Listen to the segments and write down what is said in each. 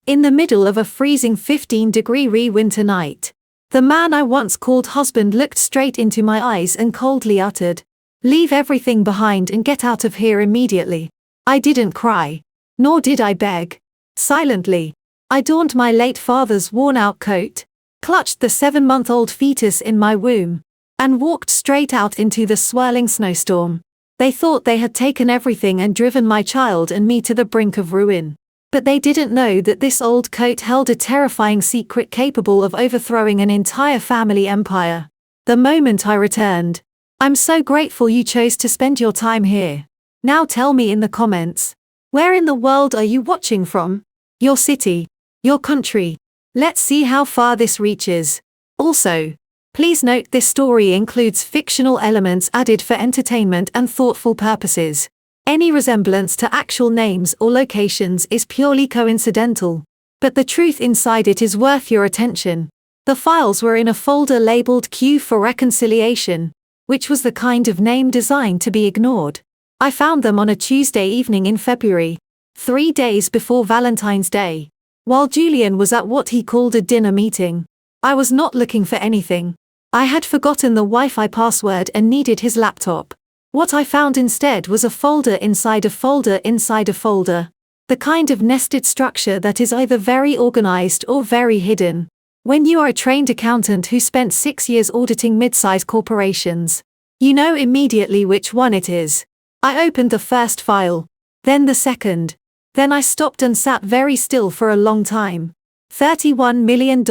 in the middle of a freezing 15-degree winter night. The man I once called husband looked straight into my eyes and coldly uttered, "Leave everything behind and get out of here immediately." I didn't cry. Nor did I beg. Silently, I donned my late father's worn-out coat, clutched the 7-month-old fetus in my womb, and walked straight out into the swirling snowstorm. They thought they had taken everything and driven my child and me to the brink of ruin. But they didn't know that this old coat held a terrifying secret capable of overthrowing an entire family empire. The moment I returned, "I'm so grateful you chose to spend your time here. Now tell me in the comments, where in the world are you watching from? Your city? Your country? Let's see how far this reaches." Also, please note this story includes fictional elements added for entertainment and thoughtful purposes. Any resemblance to actual names or locations is purely coincidental, but the truth inside it is worth your attention. The files were in a folder labeled Q for Reconciliation, which was the kind of name designed to be ignored. I found them on a Tuesday evening in February, 3 days before Valentine's Day, while Julian was at what he called a dinner meeting. I was not looking for anything. I had forgotten the Wi-Fi password and needed his laptop. What I found instead was a folder inside a folder inside a folder. The kind of nested structure that is either very organized or very hidden. When you are a trained accountant who spent 6 years auditing mid-size corporations, you know immediately which one it is. I opened the first file, then the second. Then I stopped and sat very still for a long time. $31 million.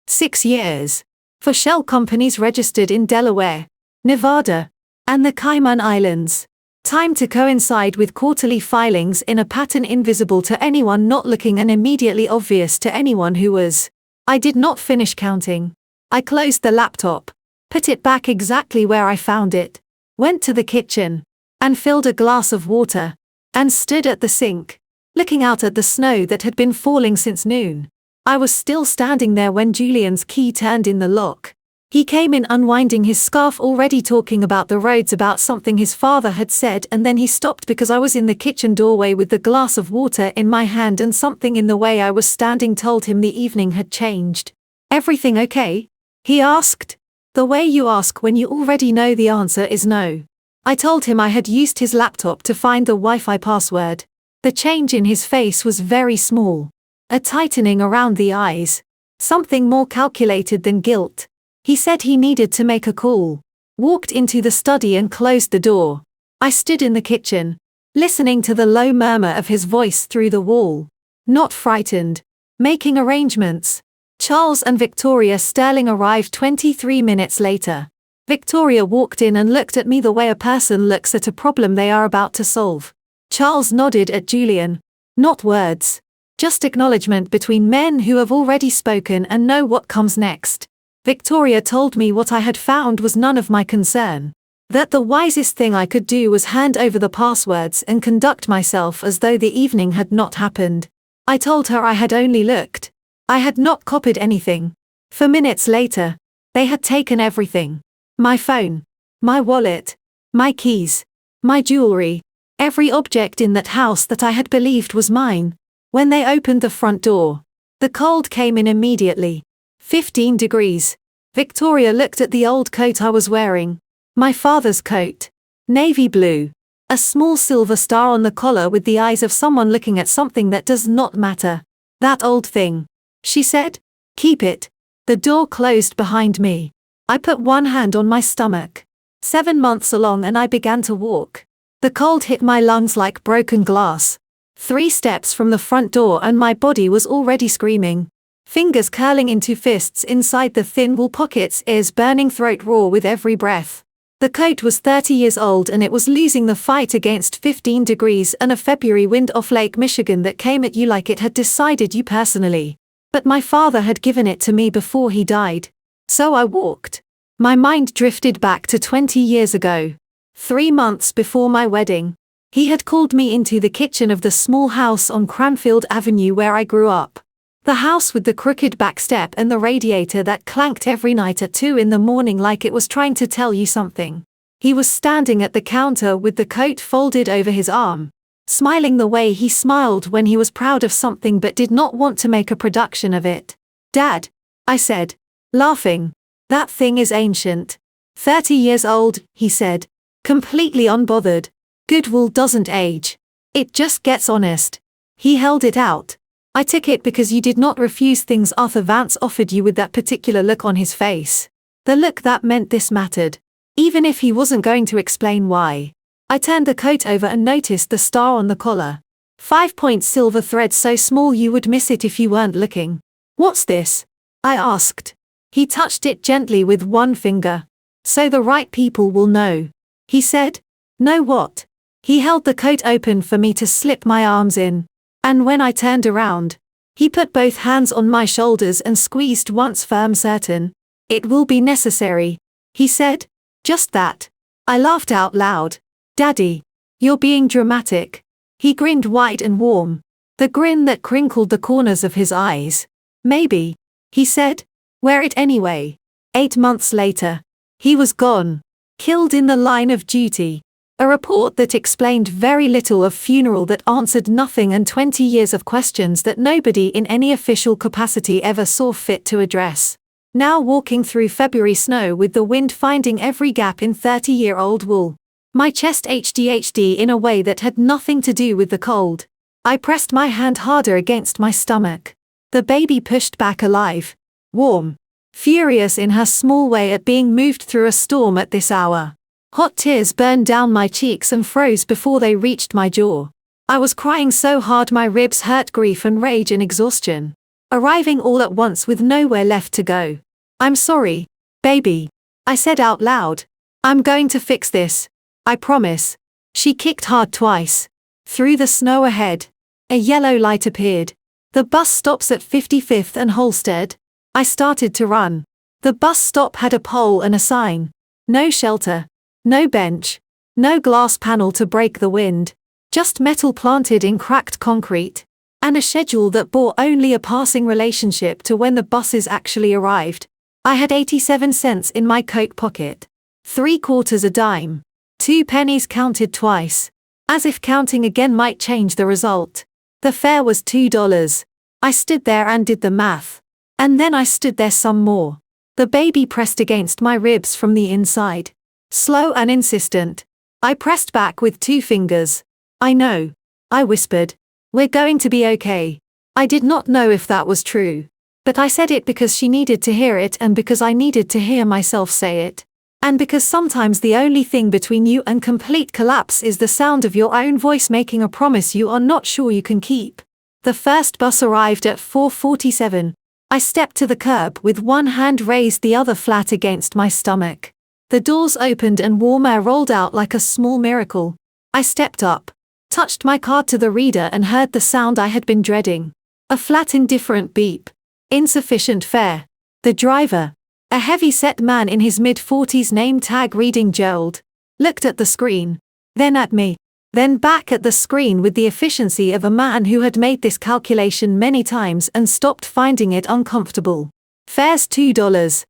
6 years. For shell companies registered in Delaware, Nevada, and the Cayman Islands. Time to coincide with quarterly filings in a pattern invisible to anyone not looking and immediately obvious to anyone who was. I did not finish counting. I closed the laptop, put it back exactly where I found it, went to the kitchen, and filled a glass of water, and stood at the sink, looking out at the snow that had been falling since noon. I was still standing there when Julian's key turned in the lock. He came in unwinding his scarf, already talking about the roads, about something his father had said, and then he stopped because I was in the kitchen doorway with the glass of water in my hand, and something in the way I was standing told him the evening had changed. "Everything okay?" he asked. The way you ask when you already know the answer is no. I told him I had used his laptop to find the Wi-Fi password. The change in his face was very small. A tightening around the eyes. Something more calculated than guilt. He said he needed to make a call. Walked into the study and closed the door. I stood in the kitchen, listening to the low murmur of his voice through the wall. Not frightened. Making arrangements. Charles and Victoria Sterling arrived 23 minutes later. Victoria walked in and looked at me the way a person looks at a problem they are about to solve. Charles nodded at Julian. Not words. Just acknowledgement between men who have already spoken and know what comes next. Victoria told me what I had found was none of my concern. That the wisest thing I could do was hand over the passwords and conduct myself as though the evening had not happened. I told her I had only looked. I had not copied anything. For minutes later, they had taken everything. My phone, my wallet, my keys, my jewelry, every object in that house that I had believed was mine. When they opened the front door, the cold came in immediately. 15 degrees. Victoria looked at the old coat I was wearing. My father's coat. Navy blue. A small silver star on the collar with the eyes of someone looking at something that does not matter. "That old thing," she said. "Keep it." The door closed behind me. I put one hand on my stomach. 7 months along and I began to walk. The cold hit my lungs like broken glass. 3 steps from the front door and my body was already screaming. Fingers curling into fists inside the thin wool pockets, ears burning, throat raw with every breath. The coat was 30 years old and it was losing the fight against 15 degrees and a February wind off Lake Michigan that came at you like it had decided you personally. But my father had given it to me before he died. So I walked. My mind drifted back to 20 years ago. 3 months before my wedding. He had called me into the kitchen of the small house on Cranfield Avenue where I grew up. The house with the crooked back step and the radiator that clanked every night at 2 in the morning like it was trying to tell you something. He was standing at the counter with the coat folded over his arm. smiling the way he smiled when he was proud of something but did not want to make a production of it. "Dad," I said, laughing. "That thing is ancient. 30 years old," he said, completely unbothered. "Good wool doesn't age. It just gets honest." He held it out. "I took it because you did not refuse things Arthur Vance offered you," with that particular look on his face. The look that meant this mattered, even if he wasn't going to explain why. I turned the coat over and noticed the star on the collar. 5-point silver thread so small you would miss it if you weren't looking. "What's this?" I asked. He touched it gently with one finger. "So the right people will know," he said. "Know what?" He held the coat open for me to slip my arms in. And when I turned around, he put both hands on my shoulders and squeezed once, firm, certain. "It will be necessary," he said. "Just that." I laughed out loud. "Daddy, you're being dramatic." He grinned wide and warm, the grin that crinkled the corners of his eyes. "Maybe," he said. "Wear it anyway." 8 months later, he was gone, killed in the line of duty. A report that explained very little, of funeral that answered nothing, and 20 years of questions that nobody in any official capacity ever saw fit to address. Now walking through February snow with the wind finding every gap in 30-year-old wool. My chest HDHD in a way that had nothing to do with the cold. I pressed my hand harder against my stomach. The baby pushed back, alive, warm, furious in her small way at being moved through a storm at this hour. Hot tears burned down my cheeks and froze before they reached my jaw. I was crying so hard my ribs hurt, grief and rage and exhaustion, arriving all at once with nowhere left to go. "I'm sorry, baby," I said out loud. "I'm going to fix this. I promise." She kicked hard twice. Through the snow ahead, a yellow light appeared. "The bus stops at 55th and Holstead." I started to run. The bus stop had a pole and a sign. No shelter. No bench, no glass panel to break the wind, just metal planted in cracked concrete, and a schedule that bore only a passing relationship to when the buses actually arrived. I had 87 cents in my coat pocket, 3/4 a dime, 2 pennies counted twice, as if counting again might change the result. The fare was $2. I stood there and did the math. And then I stood there some more. The baby pressed against my ribs from the inside. Slow and insistent. I pressed back with 2 fingers. "I know," I whispered. "We're going to be okay." I did not know if that was true, but I said it because she needed to hear it, and because I needed to hear myself say it. And because sometimes the only thing between you and complete collapse is the sound of your own voice making a promise you are not sure you can keep. The first bus arrived at 4:47. I stepped to the curb with one hand raised, the other flat against my stomach. The doors opened and warm air rolled out like a small miracle. I stepped up, touched my card to the reader and heard the sound I had been dreading. A flat, indifferent beep. Insufficient fare. The driver, a heavy-set man in his mid-40s, name tag reading Gerald, looked at the screen, then at me, then back at the screen with the efficiency of a man who had made this calculation many times and stopped finding it uncomfortable. "Fare's $2.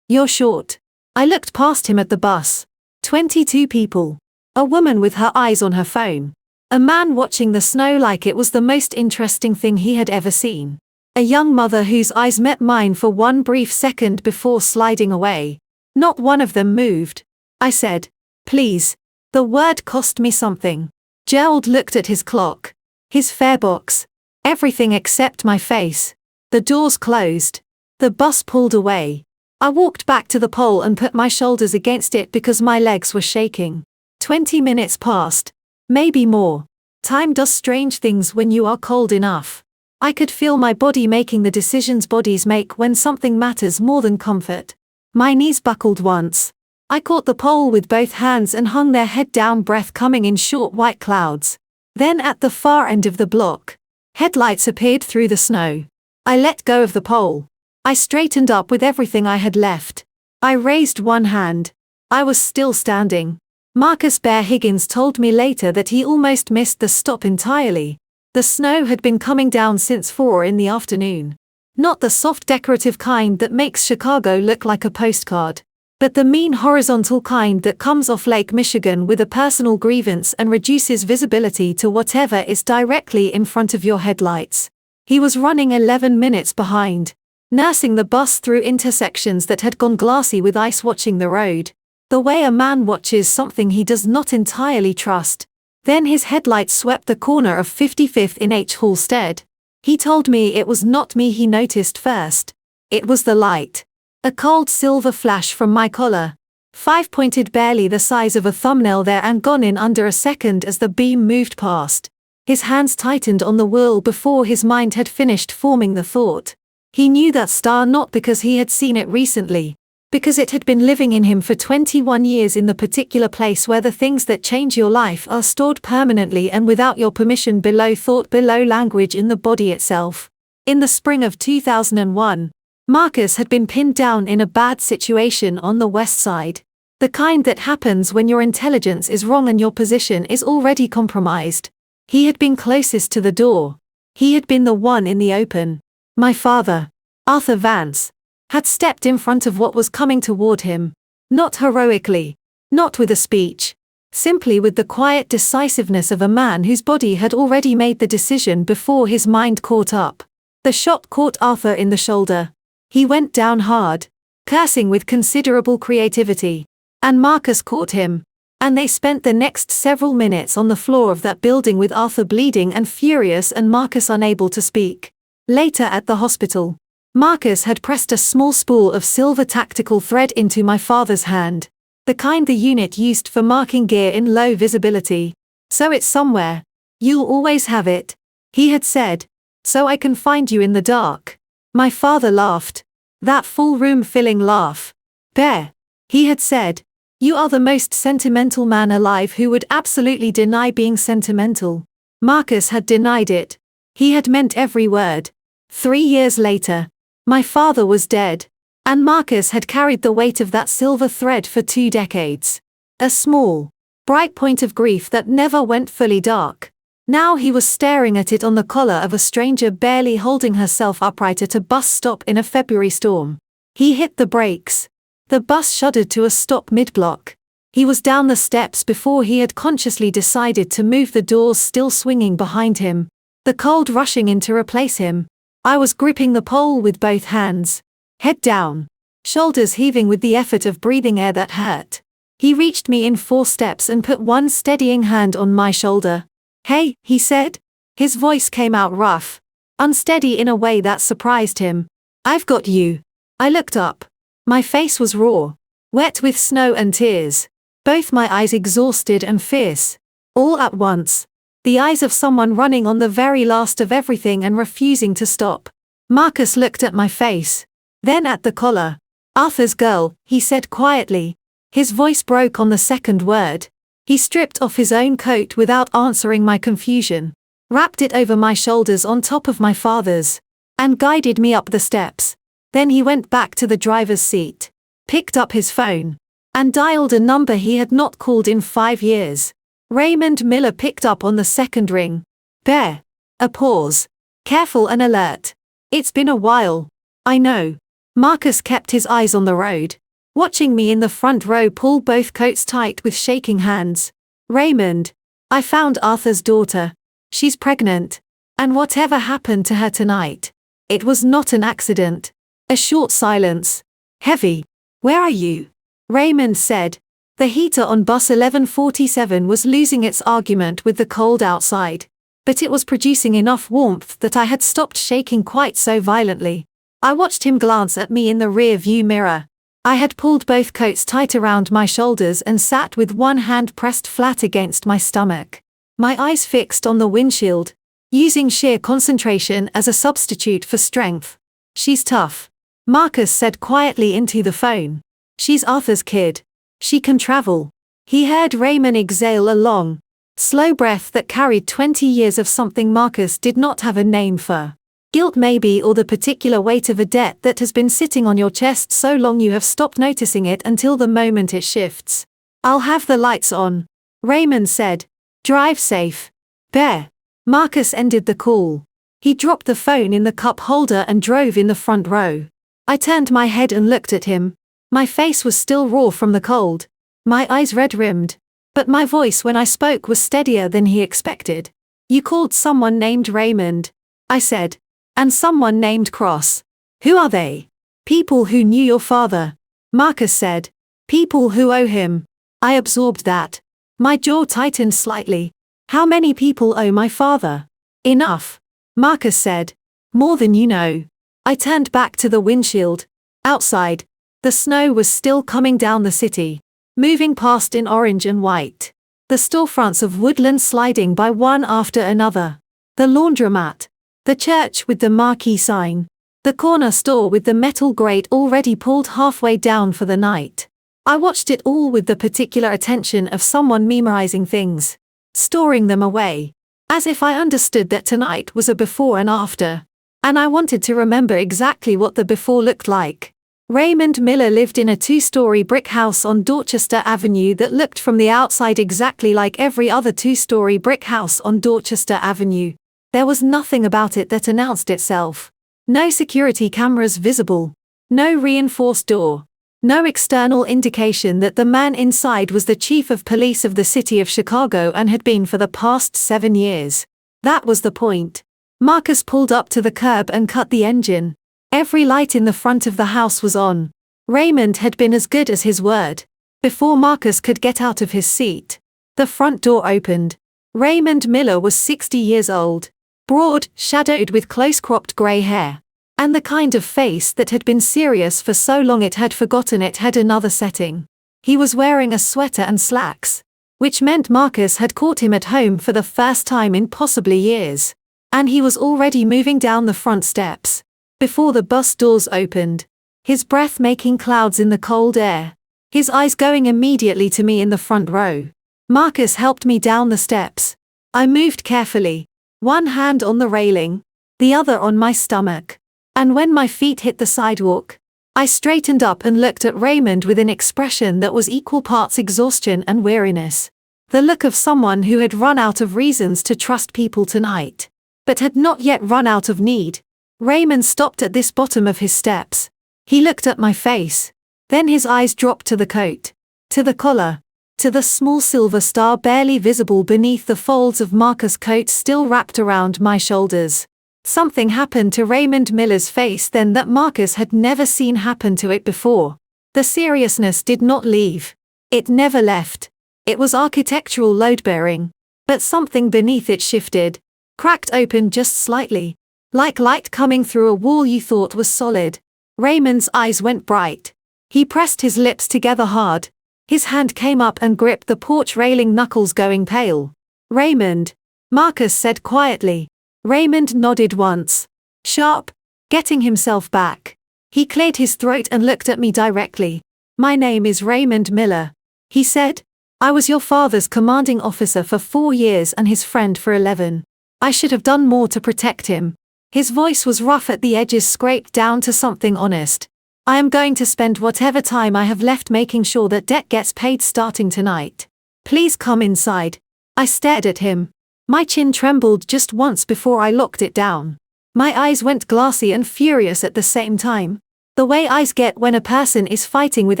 You're short." I looked past him at the bus. 22 people. A woman with her eyes on her phone. A man watching the snow like it was the most interesting thing he had ever seen. A young mother whose eyes met mine for one brief second before sliding away. Not one of them moved. I said, "Please." The word cost me something. Gerald looked at his clock, his fare box, everything except my face. The doors closed. The bus pulled away. I walked back to the pole and put my shoulders against it because my legs were shaking. 20 minutes passed. Maybe more. Time does strange things when you are cold enough. I could feel my body making the decisions bodies make when something matters more than comfort. My knees buckled once. I caught the pole with both hands and hung there, head down, breath coming in short white clouds. Then at the far end of the block, headlights appeared through the snow. I let go of the pole. I straightened up with everything I had left. I raised one hand. I was still standing. Marcus Bear Higgins told me later that he almost missed the stop entirely. The snow had been coming down since 4 in the afternoon. Not the soft decorative kind that makes Chicago look like a postcard. But the mean horizontal kind that comes off Lake Michigan with a personal grievance and reduces visibility to whatever is directly in front of your headlights. He was running 11 minutes behind, nursing the bus through intersections that had gone glassy with ice, watching the road, the way a man watches something he does not entirely trust. Then his headlights swept the corner of 55th in H. Halstead. He told me it was not me he noticed first. It was the light. A cold silver flash from my collar. 5-pointed, barely the size of a thumbnail there, and gone in under a second as the beam moved past. His hands tightened on the wheel before his mind had finished forming the thought. He knew that star not because he had seen it recently, because it had been living in him for 21 years in the particular place where the things that change your life are stored permanently and without your permission, below thought, below language, in the body itself. In the spring of 2001, Marcus had been pinned down in a bad situation on the West Side. The kind that happens when your intelligence is wrong and your position is already compromised. He had been closest to the door. He had been the one in the open. My father, Arthur Vance, had stepped in front of what was coming toward him. Not heroically, not with a speech, simply with the quiet decisiveness of a man whose body had already made the decision before his mind caught up. The shot caught Arthur in the shoulder. He went down hard, cursing with considerable creativity. And Marcus caught him. And they spent the next several minutes on the floor of that building with Arthur bleeding and furious and Marcus unable to speak. Later at the hospital, Marcus had pressed a small spool of silver tactical thread into my father's hand, the kind the unit used for marking gear in low visibility. So it's somewhere. You'll always have it, he had said, so I can find you in the dark. My father laughed. That full room-filling laugh. Bear, he had said, you are the most sentimental man alive who would absolutely deny being sentimental. Marcus had denied it. He had meant every word. 3 years later, my father was dead, and Marcus had carried the weight of that silver thread for 2 decades. A small, bright point of grief that never went fully dark. Now he was staring at it on the collar of a stranger barely holding herself upright at a bus stop in a February storm. He hit the brakes. The bus shuddered to a stop mid-block. He was down the steps before he had consciously decided to move, the doors still swinging behind him, the cold rushing in to replace him. I was gripping the pole with both hands. Head down, shoulders heaving with the effort of breathing air that hurt. He reached me in 4 steps and put one steadying hand on my shoulder. Hey, he said. His voice came out rough, unsteady in a way that surprised him. I've got you. I looked up. My face was raw, wet with snow and tears, both my eyes exhausted and fierce. All at once. The eyes of someone running on the very last of everything and refusing to stop. Marcus looked at my face, then at the collar. Arthur's girl, he said quietly. His voice broke on the second word. He stripped off his own coat without answering my confusion, wrapped it over my shoulders on top of my father's, and guided me up the steps. Then he went back to the driver's seat, picked up his phone, and dialed a number he had not called in 5 years. Raymond Miller picked up on the second ring. Bear. A pause. Careful and alert. It's been a while. I know. Marcus kept his eyes on the road, watching me in the front row pull both coats tight with shaking hands. Raymond. I found Arthur's daughter. She's pregnant. And whatever happened to her tonight? It was not an accident. A short silence. Heavy. Where are you? Raymond said. The heater on bus 1147 was losing its argument with the cold outside, but it was producing enough warmth that I had stopped shaking quite so violently. I watched him glance at me in the rear view mirror. I had pulled both coats tight around my shoulders and sat with one hand pressed flat against my stomach, my eyes fixed on the windshield, using sheer concentration as a substitute for strength. She's tough, Marcus said quietly into the phone. She's Arthur's kid. She can travel. He heard Raymond exhale a long, slow breath that carried 20 years of something Marcus did not have a name for. Guilt maybe, or the particular weight of a debt that has been sitting on your chest so long you have stopped noticing it until the moment it shifts. I'll have the lights on, Raymond said. Drive safe. Bear. Marcus ended the call. He dropped the phone in the cup holder and drove in the front row. I turned my head and looked at him. My face was still raw from the cold, my eyes red-rimmed, but my voice when I spoke was steadier than he expected. You called someone named Raymond, I said. And someone named Cross. Who are they? People who knew your father, Marcus said. People who owe him. I absorbed that. My jaw tightened slightly. How many people owe my father? Enough, Marcus said. More than you know. I turned back to the windshield. Outside, the snow was still coming down the city, moving past in orange and white. The storefronts of Woodland sliding by one after another. The laundromat. The church with the marquee sign. The corner store with the metal grate already pulled halfway down for the night. I watched it all with the particular attention of someone memorizing things, storing them away, as if I understood that tonight was a before and after, and I wanted to remember exactly what the before looked like. Raymond Miller lived in a 2-story brick house on Dorchester Avenue that looked from the outside exactly like every other 2-story brick house on Dorchester Avenue. There was nothing about it that announced itself. No security cameras visible. No reinforced door. No external indication that the man inside was the chief of police of the city of Chicago and had been for the past 7 years. That was the point. Marcus pulled up to the curb and cut the engine. Every light in the front of the house was on. Raymond had been as good as his word. Before Marcus could get out of his seat, the front door opened. Raymond Miller was 60 years old. Broad, shadowed with close-cropped grey hair. And the kind of face that had been serious for so long it had forgotten it had another setting. He was wearing a sweater and slacks, which meant Marcus had caught him at home for the first time in possibly years. And he was already moving down the front steps, before the bus doors opened, his breath making clouds in the cold air, his eyes going immediately to me in the front row. Marcus helped me down the steps. I moved carefully. One hand on the railing, the other on my stomach. And when my feet hit the sidewalk, I straightened up and looked at Raymond with an expression that was equal parts exhaustion and weariness. The look of someone who had run out of reasons to trust people tonight, but had not yet run out of need. Raymond stopped at this bottom of his steps. He looked at my face. Then his eyes dropped to the coat, to the collar, to the small silver star barely visible beneath the folds of Marcus' coat still wrapped around my shoulders. Something happened to Raymond Miller's face then that Marcus had never seen happen to it before. The seriousness did not leave. It never left. It was architectural load-bearing, but something beneath it shifted, cracked open just slightly, like light coming through a wall you thought was solid. Raymond's eyes went bright. He pressed his lips together hard. His hand came up and gripped the porch railing, knuckles going pale. Raymond, Marcus said quietly. Raymond nodded once. Sharp, getting himself back. He cleared his throat and looked at me directly. My name is Raymond Miller, he said. I was your father's commanding officer for 4 years and his friend for 11. I should have done more to protect him. His voice was rough at the edges, scraped down to something honest. I am going to spend whatever time I have left making sure that debt gets paid starting tonight. Please come inside. I stared at him. My chin trembled just once before I locked it down. My eyes went glassy and furious at the same time. The way eyes get when a person is fighting with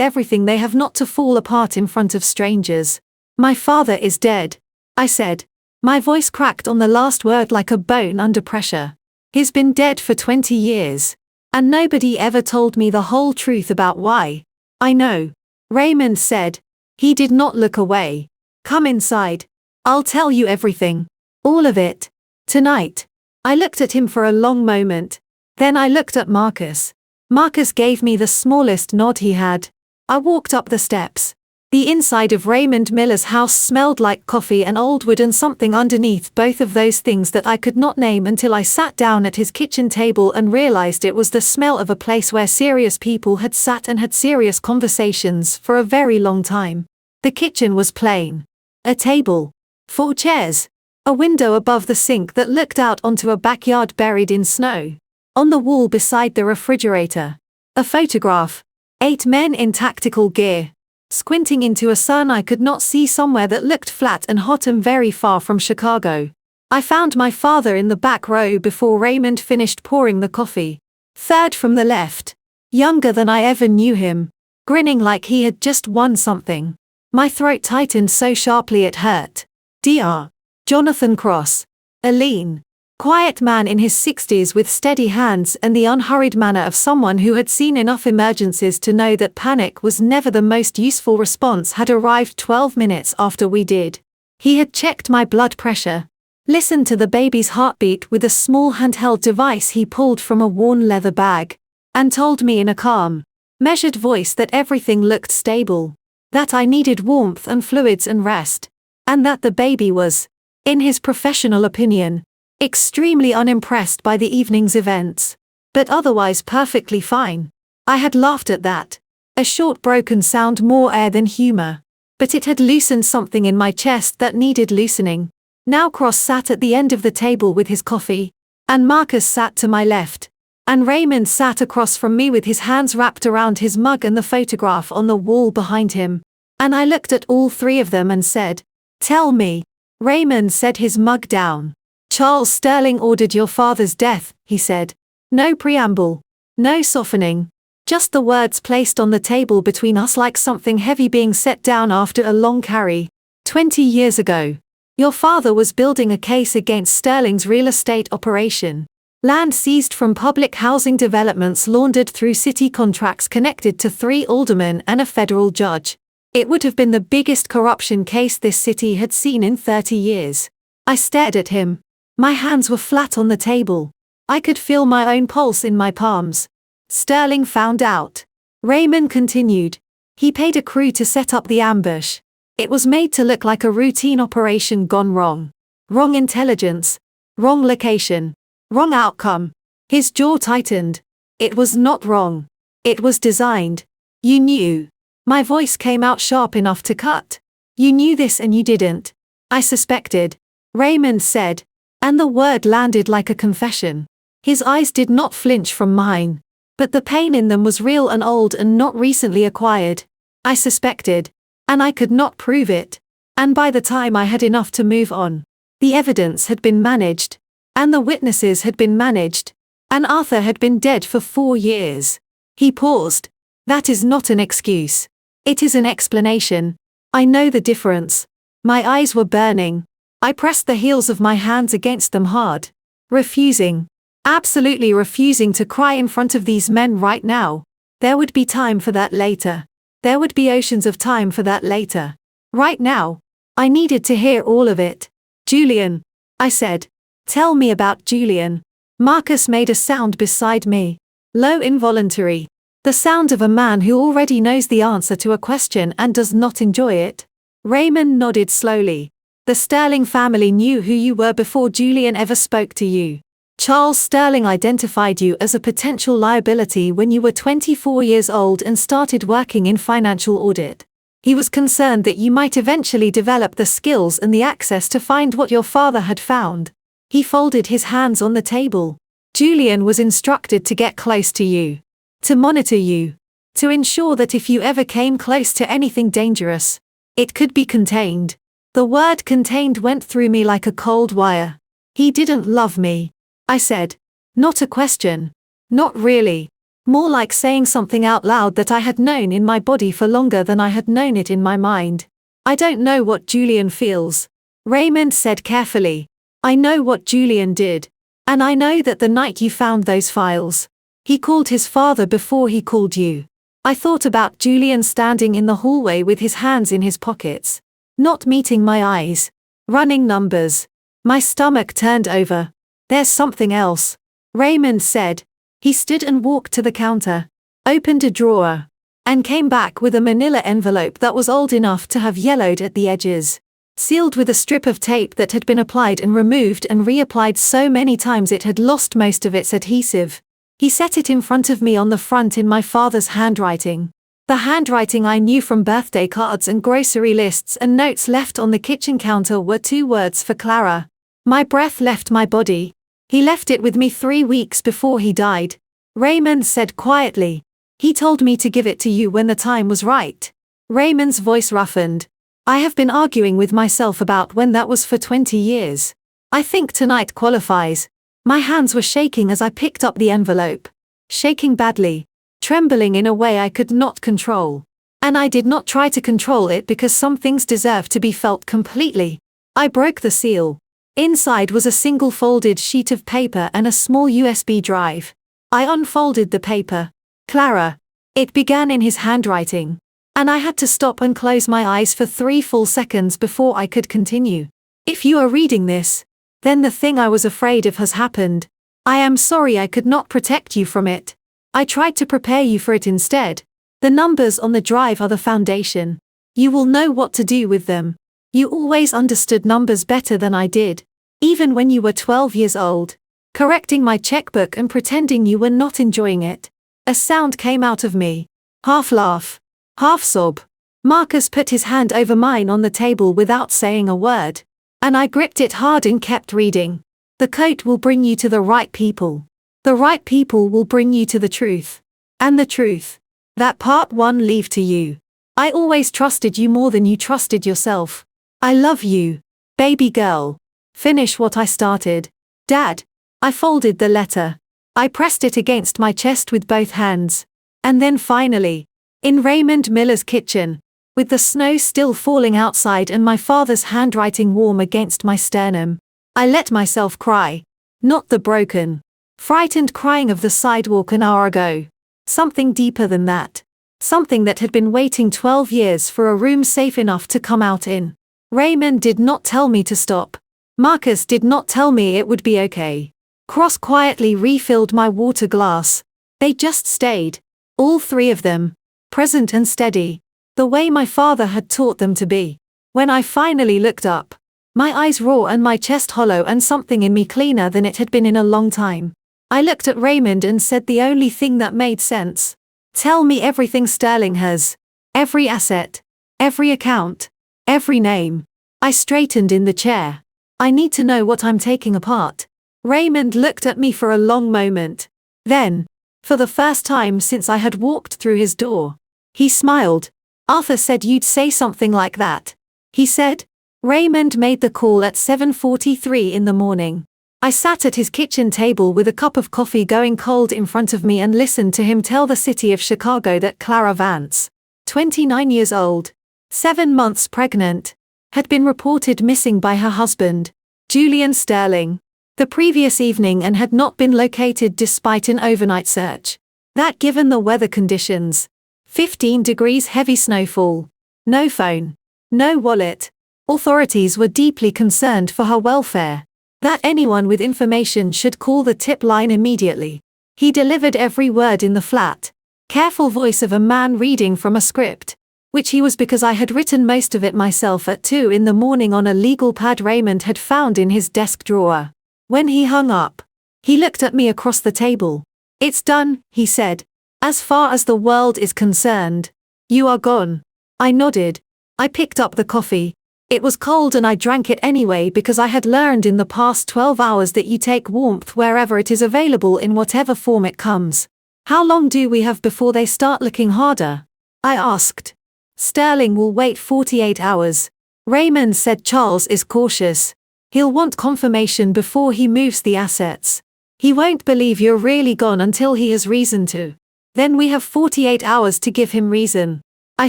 everything they have not to fall apart in front of strangers. My father is dead, I said. My voice cracked on the last word like a bone under pressure. He's been dead for 20 years. And nobody ever told me the whole truth about why. I know, Raymond said. He did not look away. Come inside. I'll tell you everything. All of it. Tonight. I looked at him for a long moment. Then I looked at Marcus. Marcus gave me the smallest nod he had. I walked up the steps. The inside of Raymond Miller's house smelled like coffee and old wood and something underneath both of those things that I could not name until I sat down at his kitchen table and realized it was the smell of a place where serious people had sat and had serious conversations for a very long time. The kitchen was plain. A table. 4 chairs. A window above the sink that looked out onto a backyard buried in snow. On the wall beside the refrigerator. A photograph. 8 men in tactical gear. Squinting into a sun I could not see somewhere that looked flat and hot and very far from Chicago. I found my father in the back row before Raymond finished pouring the coffee. Third from the left. Younger than I ever knew him. grinning like he had just won something. My throat tightened so sharply it hurt. Dr. Jonathan Cross. A lean, quiet man in his 60s with steady hands and the unhurried manner of someone who had seen enough emergencies to know that panic was never the most useful response, had arrived 12 minutes after we did. He had checked my blood pressure, listened to the baby's heartbeat with a small handheld device he pulled from a worn leather bag, and told me in a calm, measured voice that everything looked stable, that I needed warmth and fluids and rest, and that the baby was, in his professional opinion, extremely unimpressed by the evening's events, but otherwise perfectly fine. I had laughed at that. A short broken sound, more air than humor. But it had loosened something in my chest that needed loosening. Now Cross sat at the end of the table with his coffee, and Marcus sat to my left, and Raymond sat across from me with his hands wrapped around his mug and the photograph on the wall behind him. And I looked at all three of them and said, "Tell me." Raymond set his mug down. "Charles Sterling ordered your father's death," he said. No preamble. No softening. Just the words placed on the table between us like something heavy being set down after a long carry. 20 years ago. Your father was building a case against Sterling's real estate operation. Land seized from public housing developments laundered through city contracts connected to 3 aldermen and a federal judge. It would have been the biggest corruption case this city had seen in 30 years. I stared at him. My hands were flat on the table. I could feel my own pulse in my palms. Sterling found out. Raymond continued. He paid a crew to set up the ambush. It was made to look like a routine operation gone wrong. Wrong intelligence. Wrong location. Wrong outcome. His jaw tightened. It was not wrong. It was designed. You knew. My voice came out sharp enough to cut. You knew this and you didn't. I suspected. Raymond said. And the word landed like a confession. His eyes did not flinch from mine. But the pain in them was real and old and not recently acquired. I suspected. And I could not prove it. And by the time I had enough to move on, the evidence had been managed. And the witnesses had been managed. And Arthur had been dead for 4 years. He paused. That is not an excuse. It is an explanation. I know the difference. My eyes were burning. I pressed the heels of my hands against them hard. Refusing. Absolutely refusing to cry in front of these men right now. There would be time for that later. There would be oceans of time for that later. Right now, I needed to hear all of it. Julian, I said. Tell me about Julian. Marcus made a sound beside me. Low, involuntary. The sound of a man who already knows the answer to a question and does not enjoy it. Raymond nodded slowly. The Sterling family knew who you were before Julian ever spoke to you. Charles Sterling identified you as a potential liability when you were 24 years old and started working in financial audit. He was concerned that you might eventually develop the skills and the access to find what your father had found. He folded his hands on the table. Julian was instructed to get close to you. To monitor you. To ensure that if you ever came close to anything dangerous, it could be contained. The word contained went through me like a cold wire. He didn't love me. I said. Not a question. Not really. More like saying something out loud that I had known in my body for longer than I had known it in my mind. I don't know what Julian feels. Raymond said carefully. I know what Julian did. And I know that the night you found those files, he called his father before he called you. I thought about Julian standing in the hallway with his hands in his pockets, not meeting my eyes, running numbers. My stomach turned over. There's something else, Raymond said. He stood and walked to the counter, opened a drawer, and came back with a manila envelope that was old enough to have yellowed at the edges, sealed with a strip of tape that had been applied and removed and reapplied so many times it had lost most of its adhesive. He set it in front of me on the front in my father's handwriting. The handwriting I knew from birthday cards and grocery lists and notes left on the kitchen counter were 2 words for Clara. My breath left my body. He left it with me 3 weeks before he died. Raymond said quietly. He told me to give it to you when the time was right. Raymond's voice roughened. I have been arguing with myself about when that was for 20 years. I think tonight qualifies. My hands were shaking as I picked up the envelope. Shaking badly. trembling in a way I could not control. And I did not try to control it because some things deserve to be felt completely. I broke the seal. Inside was a single folded sheet of paper and a small USB drive. I unfolded the paper. Clara. It began in his handwriting. And I had to stop and close my eyes for 3 full seconds before I could continue. If you are reading this, then the thing I was afraid of has happened. I am sorry I could not protect you from it. I tried to prepare you for it instead. The numbers on the drive are the foundation. You will know what to do with them. You always understood numbers better than I did. Even when you were 12 years old. Correcting my checkbook and pretending you were not enjoying it. A sound came out of me. Half laugh. Half sob. Marcus put his hand over mine on the table without saying a word. And I gripped it hard and kept reading. The coat will bring you to the right people. The right people will bring you to the truth. And the truth. That part 1 leave to you. I always trusted you more than you trusted yourself. I love you. Baby girl. Finish what I started. Dad. I folded the letter. I pressed it against my chest with both hands. And then finally, in Raymond Miller's kitchen, with the snow still falling outside and my father's handwriting warm against my sternum, I let myself cry. Not the broken, frightened crying of the sidewalk an hour ago. Something deeper than that. Something that had been waiting 12 years for a room safe enough to come out in. Raymond did not tell me to stop. Marcus did not tell me it would be okay. Cross quietly refilled my water glass. They just stayed. All 3 of them. Present and steady. The way my father had taught them to be. When I finally looked up, my eyes raw and my chest hollow and something in me cleaner than it had been in a long time. I looked at Raymond and said the only thing that made sense. Tell me everything Sterling has. Every asset. Every account. Every name. I straightened in the chair. I need to know what I'm taking apart. Raymond looked at me for a long moment. Then, for the first time since I had walked through his door, he smiled. Arthur said you'd say something like that. He said. Raymond made the call at 7:43 in the morning. I sat at his kitchen table with a cup of coffee going cold in front of me and listened to him tell the city of Chicago that Clara Vance, 29 years old, 7 months pregnant, had been reported missing by her husband, Julian Sterling, the previous evening and had not been located despite an overnight search. That given the weather conditions, 15 degrees heavy snowfall, no phone, no wallet, authorities were deeply concerned for her welfare. That anyone with information should call the tip line immediately. He delivered every word in the flat, careful voice of a man reading from a script, which he was because I had written most of it myself at 2 in the morning on a legal pad Raymond had found in his desk drawer. When he hung up, he looked at me across the table. It's done, he said. As far as the world is concerned, you are gone. I nodded. I picked up the coffee. It was cold and I drank it anyway because I had learned in the past 12 hours that you take warmth wherever it is available in whatever form it comes. How long do we have before they start looking harder? I asked. Sterling will wait 48 hours. Raymond said Charles is cautious. He'll want confirmation before he moves the assets. He won't believe you're really gone until he has reason to. Then we have 48 hours to give him reason. I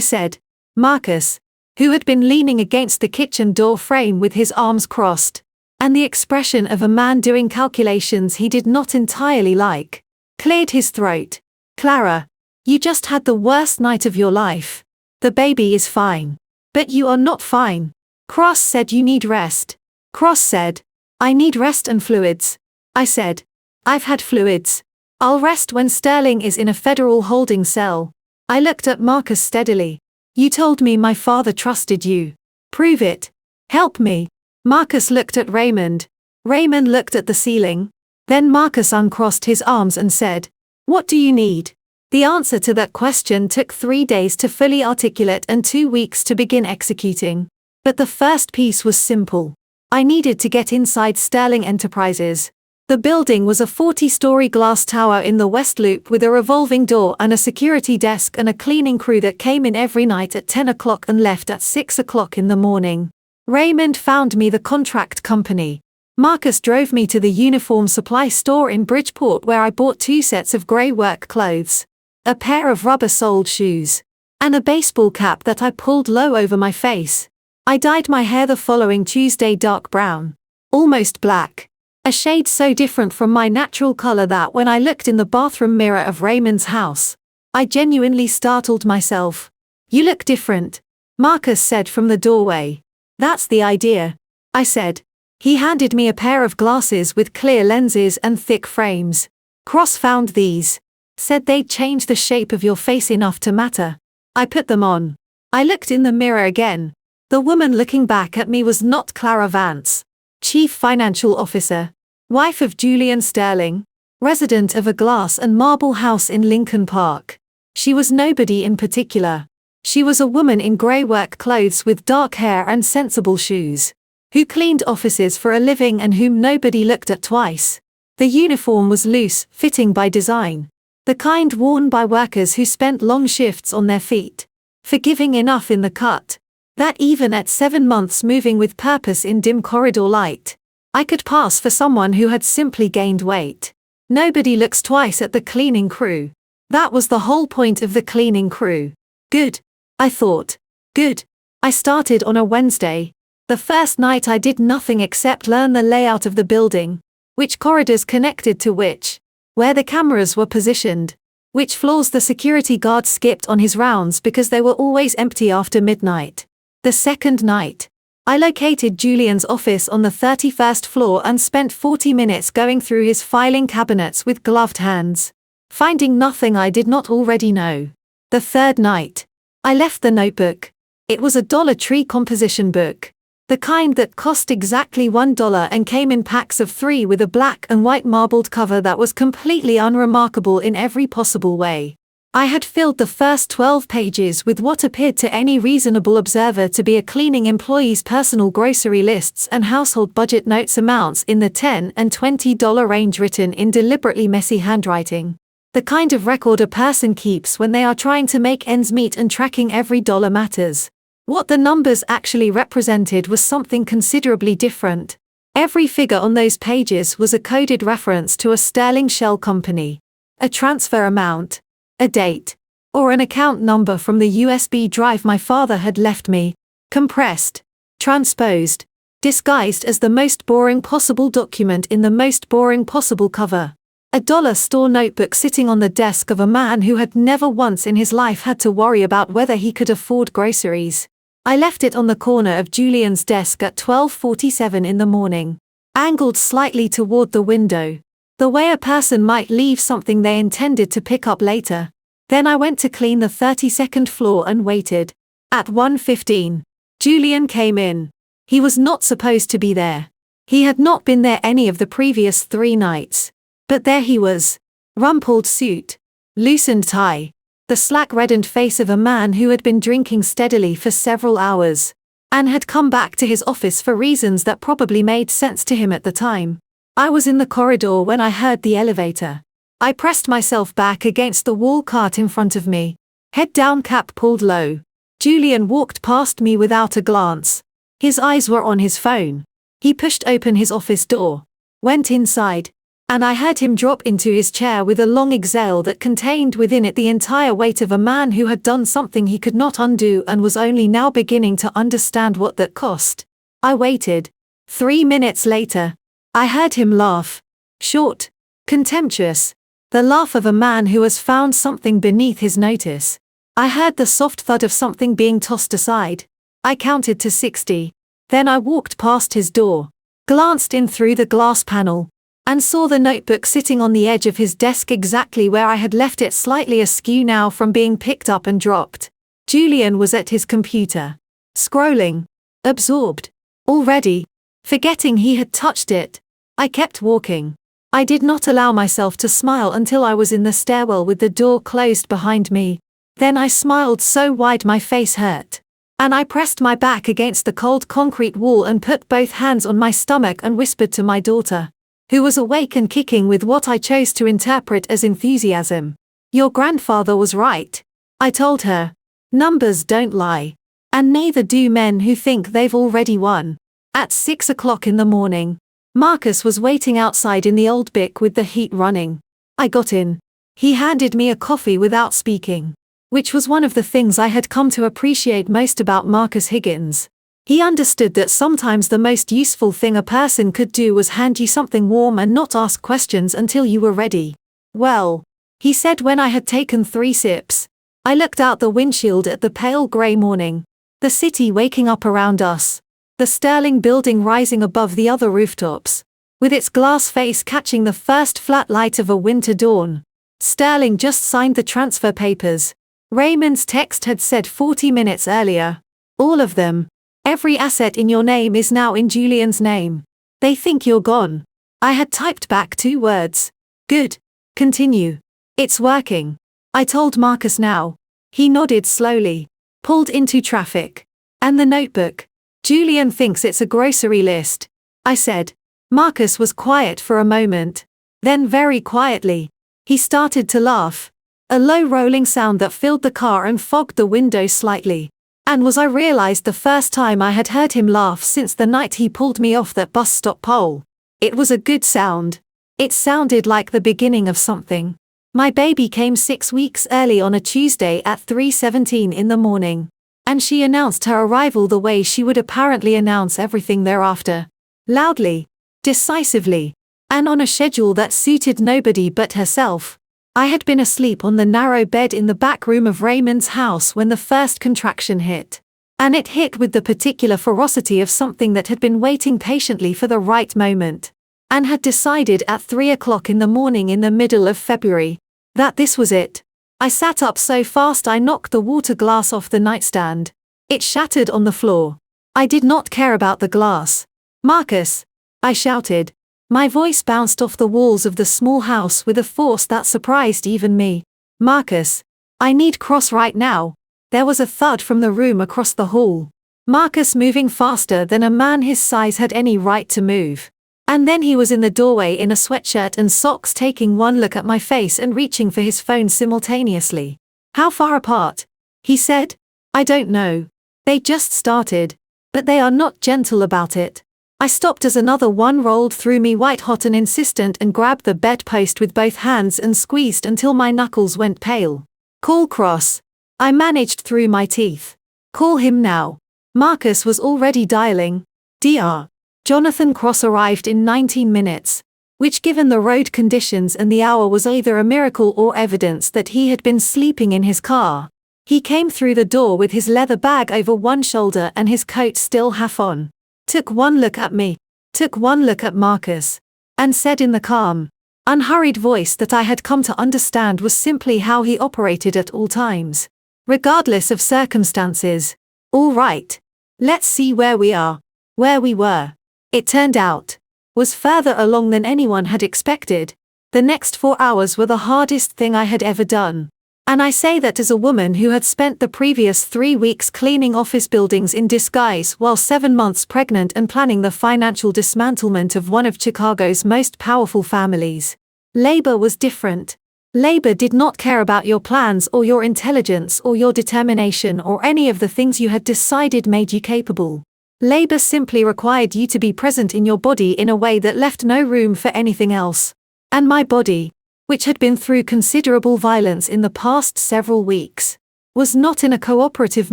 said. Marcus, who had been leaning against the kitchen door frame with his arms crossed, and the expression of a man doing calculations he did not entirely like, cleared his throat. Clara, you just had the worst night of your life. The baby is fine. But you are not fine. Cross said you need rest. Cross said, I need rest and fluids. I said, I've had fluids. I'll rest when Sterling is in a federal holding cell. I looked at Marcus steadily. You told me my father trusted you. Prove it. Help me. Marcus looked at Raymond. Raymond looked at the ceiling. Then Marcus uncrossed his arms and said, What do you need? The answer to that question took 3 days to fully articulate and 2 weeks to begin executing. But the first piece was simple. I needed to get inside Sterling Enterprises. The building was a 40-story glass tower in the West Loop with a revolving door and a security desk and a cleaning crew that came in every night at 10 o'clock and left at 6 o'clock in the morning. Raymond found me the contract company. Marcus drove me to the uniform supply store in Bridgeport where I bought 2 sets of grey work clothes. a pair of rubber-soled shoes, and a baseball cap that I pulled low over my face. I dyed my hair the following Tuesday dark brown, almost black, a shade so different from my natural color that when I looked in the bathroom mirror of Raymond's house, I genuinely startled myself. "You look different," Marcus said from the doorway. "That's the idea," I said. He handed me a pair of glasses with clear lenses and thick frames. "Cross found these. Said they'd change the shape of your face enough to matter." I put them on. I looked in the mirror again. The woman looking back at me was not Clara Vance, Chief Financial Officer, wife of Julian Sterling, resident of a glass and marble house in Lincoln Park. She was nobody in particular. She was a woman in grey work clothes with dark hair and sensible shoes, who cleaned offices for a living and whom nobody looked at twice. The uniform was loose, fitting by design, the kind worn by workers who spent long shifts on their feet, forgiving enough in the cut, that even at 7 months moving with purpose in dim corridor light, I could pass for someone who had simply gained weight. Nobody looks twice at the cleaning crew. That was the whole point of the cleaning crew. Good, I thought. Good. I started on a Wednesday. The first night I did nothing except learn the layout of the building, which corridors connected to which, where the cameras were positioned, which floors the security guard skipped on his rounds because they were always empty after midnight. The second night, I located Julian's office on the 31st floor and spent 40 minutes going through his filing cabinets with gloved hands, finding nothing I did not already know. The third night, I left the notebook. It was a Dollar Tree composition book, the kind that cost exactly $1 and came in packs of 3 with a black and white marbled cover that was completely unremarkable in every possible way. I had filled the first 12 pages with what appeared to any reasonable observer to be a cleaning employee's personal grocery lists and household budget notes, amounts in the $10 and $20 range written in deliberately messy handwriting. The kind of record a person keeps when they are trying to make ends meet and tracking every dollar matters. What the numbers actually represented was something considerably different. Every figure on those pages was a coded reference to a sterling shell company, a transfer amount, a date, or an account number from the USB drive my father had left me, compressed, transposed, disguised as the most boring possible document in the most boring possible cover. A dollar store notebook sitting on the desk of a man who had never once in his life had to worry about whether he could afford groceries. I left it on the corner of Julian's desk at 12:47 in the morning, angled slightly toward the window, the way a person might leave something they intended to pick up later. Then I went to clean the 32nd floor and waited. At 1:15, Julian came in. He was not supposed to be there. He had not been there any of the previous 3 nights. But there he was. Rumpled suit, loosened tie, the slack reddened face of a man who had been drinking steadily for several hours, and had come back to his office for reasons that probably made sense to him at the time. I was in the corridor when I heard the elevator. I pressed myself back against the wall cart in front of me, head down, cap pulled low. Julian walked past me without a glance. His eyes were on his phone. He pushed open his office door, went inside, and I heard him drop into his chair with a long exhale that contained within it the entire weight of a man who had done something he could not undo and was only now beginning to understand what that cost. I waited. 3 minutes later, I heard him laugh. Short, contemptuous, the laugh of a man who has found something beneath his notice. I heard the soft thud of something being tossed aside. I counted to 60. Then I walked past his door, glanced in through the glass panel, and saw the notebook sitting on the edge of his desk exactly where I had left it, slightly askew now from being picked up and dropped. Julian was at his computer, scrolling, absorbed, already, forgetting he had touched it. I kept walking. I did not allow myself to smile until I was in the stairwell with the door closed behind me. Then I smiled so wide my face hurt. And I pressed my back against the cold concrete wall and put both hands on my stomach and whispered to my daughter, who was awake and kicking with what I chose to interpret as enthusiasm. "Your grandfather was right," I told her. "Numbers don't lie. And neither do men who think they've already won." At 6 o'clock in the morning, Marcus was waiting outside in the old BIC with the heat running. I got in. He handed me a coffee without speaking, which was one of the things I had come to appreciate most about Marcus Higgins. He understood that sometimes the most useful thing a person could do was hand you something warm and not ask questions until you were ready. Well, he said when I had taken 3 sips. I looked out the windshield at the pale grey morning, the city waking up around us, the Sterling building rising above the other rooftops, with its glass face catching the first flat light of a winter dawn. Sterling just signed the transfer papers. Raymond's text had said 40 minutes earlier. All of them. Every asset in your name is now in Julian's name. They think you're gone. I had typed back 2 words. Good. Continue. It's working. I told Marcus now. He nodded slowly. Pulled into traffic. And the notebook. Julian thinks it's a grocery list. I said. Marcus was quiet for a moment. Then very quietly, he started to laugh. A low rolling sound that filled the car and fogged the window slightly. And I realized the first time I had heard him laugh since the night he pulled me off that bus stop pole. It was a good sound. It sounded like the beginning of something. My baby came 6 weeks early on a Tuesday at 3:17 in the morning. And she announced her arrival the way she would apparently announce everything thereafter. Loudly. Decisively. And on a schedule that suited nobody but herself. I had been asleep on the narrow bed in the back room of Raymond's house when the first contraction hit. And it hit with the particular ferocity of something that had been waiting patiently for the right moment. And had decided at 3 o'clock in the morning in the middle of February. That this was it. I sat up so fast I knocked the water glass off the nightstand. It shattered on the floor. I did not care about the glass. Marcus! I shouted. My voice bounced off the walls of the small house with a force that surprised even me. Marcus! I need cross right now. There was a thud from the room across the hall. Marcus moving faster than a man his size had any right to move. And then he was in the doorway in a sweatshirt and socks taking one look at my face and reaching for his phone simultaneously. How far apart? He said. I don't know. They just started. But they are not gentle about it. I stopped as another one rolled through me white hot and insistent and grabbed the bedpost with both hands and squeezed until my knuckles went pale. Call Cross. I managed through my teeth. Call him now. Marcus was already dialing. Dr. Jonathan Cross arrived in 19 minutes, which given the road conditions and the hour was either a miracle or evidence that he had been sleeping in his car. He came through the door with his leather bag over one shoulder and his coat still half on. Took one look at me, took one look at Marcus, and said in the calm, unhurried voice that I had come to understand was simply how he operated at all times. Regardless of circumstances. All right. Let's see where we are. Where we were. It turned out. Was further along than anyone had expected. The next 4 hours were the hardest thing I had ever done. And I say that as a woman who had spent the previous 3 weeks cleaning office buildings in disguise while 7 months pregnant and planning the financial dismantlement of one of Chicago's most powerful families. Labor was different. Labor did not care about your plans or your intelligence or your determination or any of the things you had decided made you capable. Labor simply required you to be present in your body in a way that left no room for anything else. And my body, which had been through considerable violence in the past several weeks, was not in a cooperative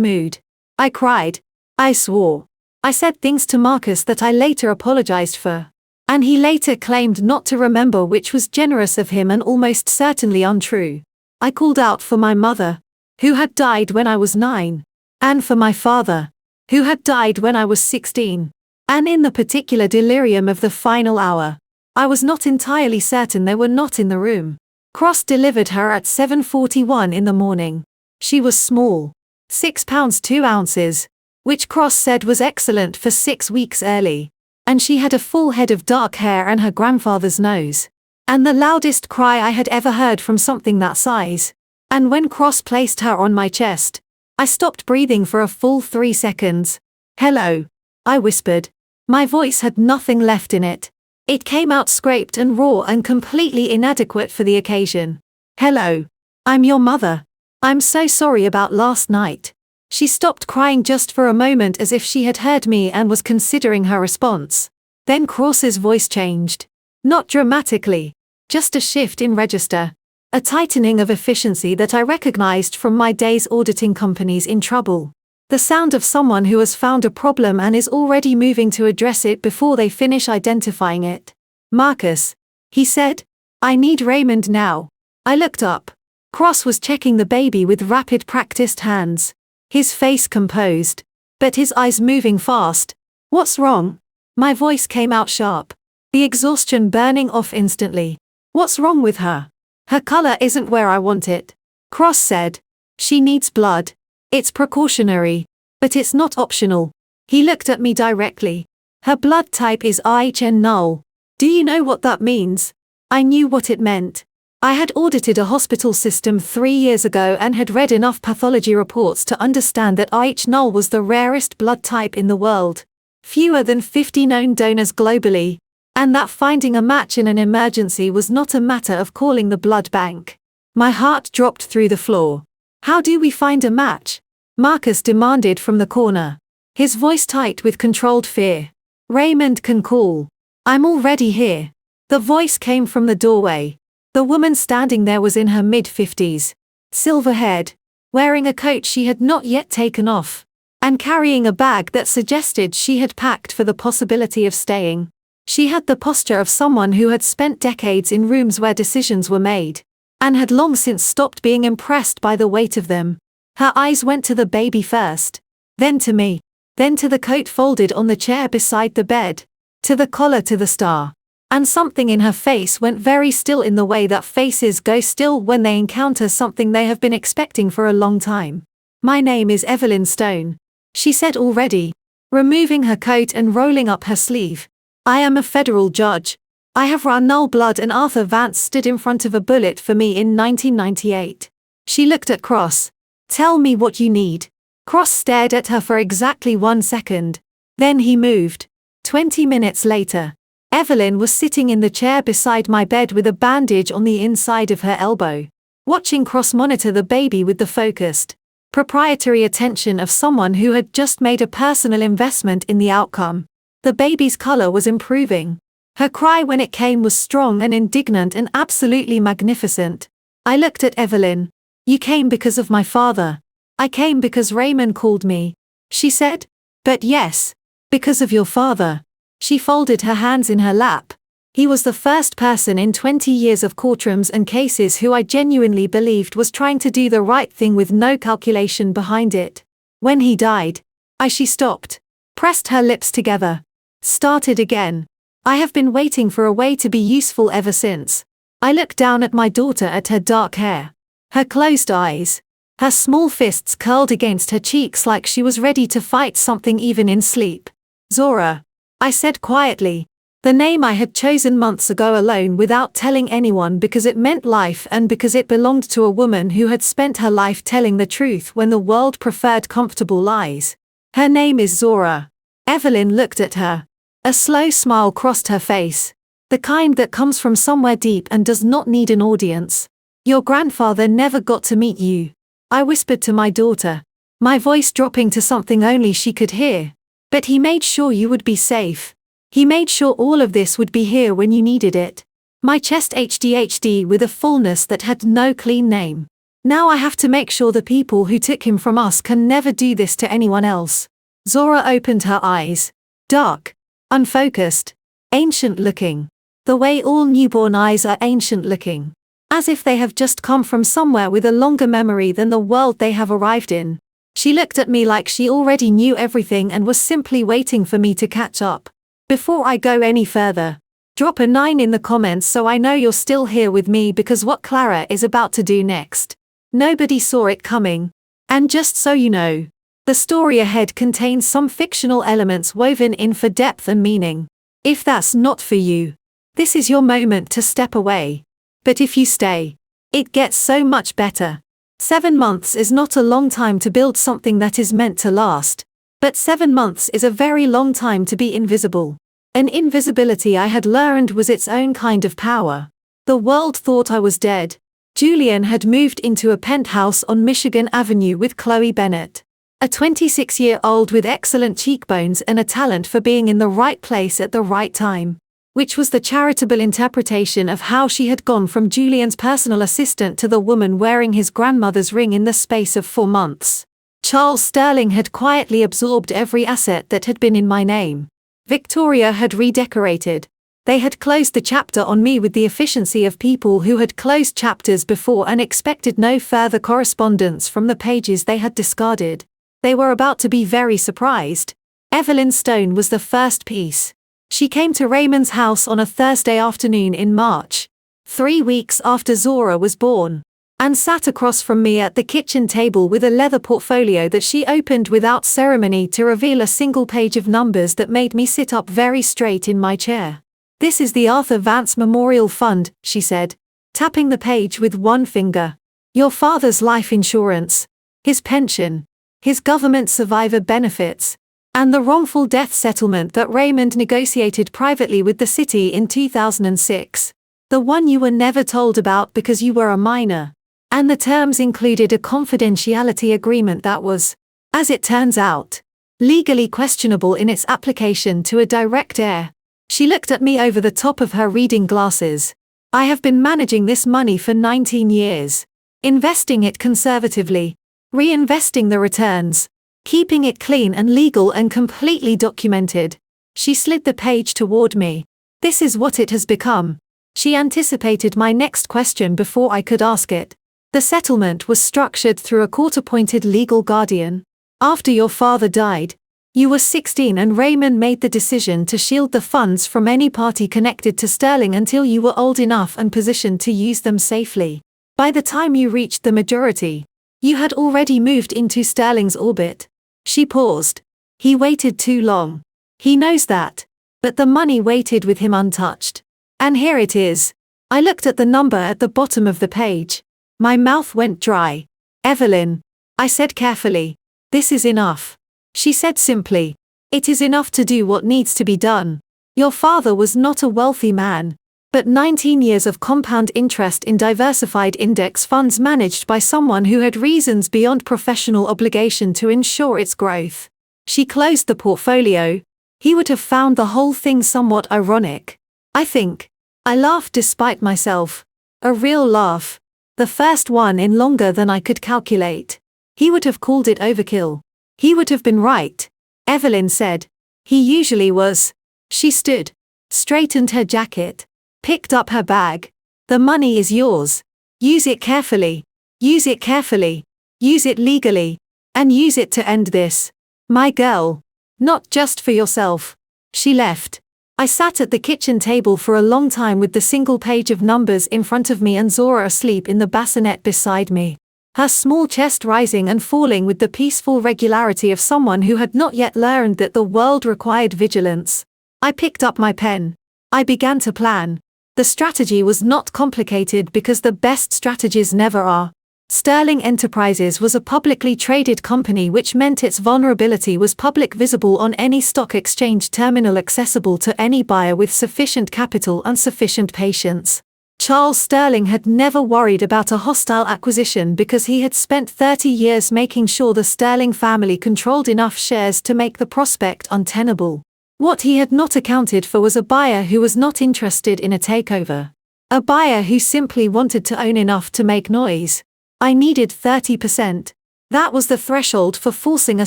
mood. I cried. I swore. I said things to Marcus that I later apologized for. And he later claimed not to remember, which was generous of him and almost certainly untrue. I called out for my mother, who had died when I was 9, and for my father, who had died when I was 16. And in the particular delirium of the final hour, I was not entirely certain they were not in the room. Cross delivered her at 7:41 in the morning. She was small. 6 pounds 2 ounces, which Cross said was excellent for 6 weeks early. And she had a full head of dark hair and her grandfather's nose. And the loudest cry I had ever heard from something that size. And when Cross placed her on my chest, I stopped breathing for a full 3 seconds. Hello, I whispered. My voice had nothing left in it. It came out scraped and raw and completely inadequate for the occasion. Hello. I'm your mother. I'm so sorry about last night. She stopped crying just for a moment as if she had heard me and was considering her response. Then Cross's voice changed. Not dramatically. Just a shift in register. A tightening of efficiency that I recognized from my days auditing companies in trouble. The sound of someone who has found a problem and is already moving to address it before they finish identifying it. "Marcus," he said, "I need Raymond now." I looked up. Cross was checking the baby with rapid practiced hands. His face composed, but his eyes moving fast. "What's wrong?" My voice came out sharp. The exhaustion burning off instantly. "What's wrong with her? Her color isn't where I want it." Cross said, "She needs blood. It's precautionary, but it's not optional." He looked at me directly. "Her blood type is IHN null. Do you know what that means?" I knew what it meant. I had audited a hospital system 3 years ago and had read enough pathology reports to understand that IH null was the rarest blood type in the world. Fewer than 50 known donors globally. And that finding a match in an emergency was not a matter of calling the blood bank. My heart dropped through the floor. "How do we find a match?" Marcus demanded from the corner. His voice tight with controlled fear. "Raymond can call. I'm already here." The voice came from the doorway. The woman standing there was in her mid-50s. Silver-haired, wearing a coat she had not yet taken off, and carrying a bag that suggested she had packed for the possibility of staying. She had the posture of someone who had spent decades in rooms where decisions were made, and had long since stopped being impressed by the weight of them. Her eyes went to the baby first, then to me, then to the coat folded on the chair beside the bed, to the collar, to the star. And something in her face went very still, in the way that faces go still when they encounter something they have been expecting for a long time. "My name is Evelyn Stone," she said already, removing her coat and rolling up her sleeve. "I am a federal judge. I have run null blood, and Arthur Vance stood in front of a bullet for me in 1998. She looked at Cross. "Tell me what you need." Cross stared at her for exactly 1 second. Then he moved. 20 minutes later, Evelyn was sitting in the chair beside my bed with a bandage on the inside of her elbow, watching Cross monitor the baby with the focused, proprietary attention of someone who had just made a personal investment in the outcome. The baby's color was improving. Her cry when it came was strong and indignant and absolutely magnificent. I looked at Evelyn. "You came because of my father." "I came because Raymond called me," she said. "But yes, because of your father." She folded her hands in her lap. "He was the first person in 20 years of courtrooms and cases who I genuinely believed was trying to do the right thing with no calculation behind it. When he died, she stopped, pressed her lips together, started again. I have been waiting for a way to be useful ever since." I looked down at my daughter, at her dark hair, her closed eyes, her small fists curled against her cheeks like she was ready to fight something even in sleep. "Zora," I said quietly, the name I had chosen months ago alone without telling anyone, because it meant life and because it belonged to a woman who had spent her life telling the truth when the world preferred comfortable lies. "Her name is Zora." Evelyn looked at her. A slow smile crossed her face. The kind that comes from somewhere deep and does not need an audience. "Your grandfather never got to meet you," I whispered to my daughter, my voice dropping to something only she could hear. "But he made sure you would be safe. He made sure all of this would be here when you needed it." My chest HDHD with a fullness that had no clean name. Now I have to make sure the people who took him from us can never do this to anyone else. Zora opened her eyes. Dark, unfocused, ancient-looking. The way all newborn eyes are ancient-looking. As if they have just come from somewhere with a longer memory than the world they have arrived in. She looked at me like she already knew everything and was simply waiting for me to catch up. "Before I go any further, drop a 9 in the comments so I know you're still here with me, because what Clara is about to do next, nobody saw it coming. And just so you know, the story ahead contains some fictional elements woven in for depth and meaning. If that's not for you, this is your moment to step away. But if you stay, it gets so much better. 7 months is not a long time to build something that is meant to last. But 7 months is a very long time to be invisible. An invisibility I had learned was its own kind of power. The world thought I was dead. Julian had moved into a penthouse on Michigan Avenue with Chloe Bennett. A 26-year-old with excellent cheekbones and a talent for being in the right place at the right time. which was the charitable interpretation of how she had gone from Julian's personal assistant to the woman wearing his grandmother's ring in the space of 4 months. Charles Sterling had quietly absorbed every asset that had been in my name. Victoria had redecorated. They had closed the chapter on me with the efficiency of people who had closed chapters before and expected no further correspondence from the pages they had discarded. They were about to be very surprised. Evelyn Stone was the first piece. She came to Raymond's house on a Thursday afternoon in March, 3 weeks after Zora was born, and sat across from me at the kitchen table with a leather portfolio that she opened without ceremony to reveal a single page of numbers that made me sit up very straight in my chair. "This is the Arthur Vance Memorial Fund," she said, tapping the page with one finger. "Your father's life insurance, his pension, his government survivor benefits, and the wrongful death settlement that Raymond negotiated privately with the city in 2006. The one you were never told about because you were a minor. And the terms included a confidentiality agreement that was, as it turns out, legally questionable in its application to a direct heir." She looked at me over the top of her reading glasses. "I have been managing this money for 19 years. Investing it conservatively, reinvesting the returns, keeping it clean and legal and completely documented." She slid the page toward me. "This is what it has become." She anticipated my next question before I could ask it. "The settlement was structured through a court-appointed legal guardian. After your father died, you were 16 and Raymond made the decision to shield the funds from any party connected to Sterling until you were old enough and positioned to use them safely. By the time you reached the majority, you had already moved into Sterling's orbit." She paused. "He waited too long. He knows that. But the money waited with him untouched. And here it is." I looked at the number at the bottom of the page. My mouth went dry. "Evelyn," I said carefully, "this is enough." She said simply, "It is enough to do what needs to be done. Your father was not a wealthy man, but 19 years of compound interest in diversified index funds managed by someone who had reasons beyond professional obligation to ensure its growth." She closed the portfolio. "He would have found the whole thing somewhat ironic, I think." I laughed despite myself. A real laugh. The first one in longer than I could calculate. "He would have called it overkill. He would have been right," Evelyn said. "He usually was." She stood, straightened her jacket, picked up her bag. "The money is yours. Use it carefully. Use it carefully. Use it legally. And use it to end this. My girl. Not just for yourself." She left. I sat at the kitchen table for a long time with the single page of numbers in front of me and Zora asleep in the bassinet beside me, her small chest rising and falling with the peaceful regularity of someone who had not yet learned that the world required vigilance. I picked up my pen. I began to plan. The strategy was not complicated because the best strategies never are. Sterling Enterprises was a publicly traded company, which meant its vulnerability was public, visible on any stock exchange terminal, accessible to any buyer with sufficient capital and sufficient patience. Charles Sterling had never worried about a hostile acquisition because he had spent 30 years making sure the Sterling family controlled enough shares to make the prospect untenable. What he had not accounted for was a buyer who was not interested in a takeover. A buyer who simply wanted to own enough to make noise. I needed 30%. That was the threshold for forcing a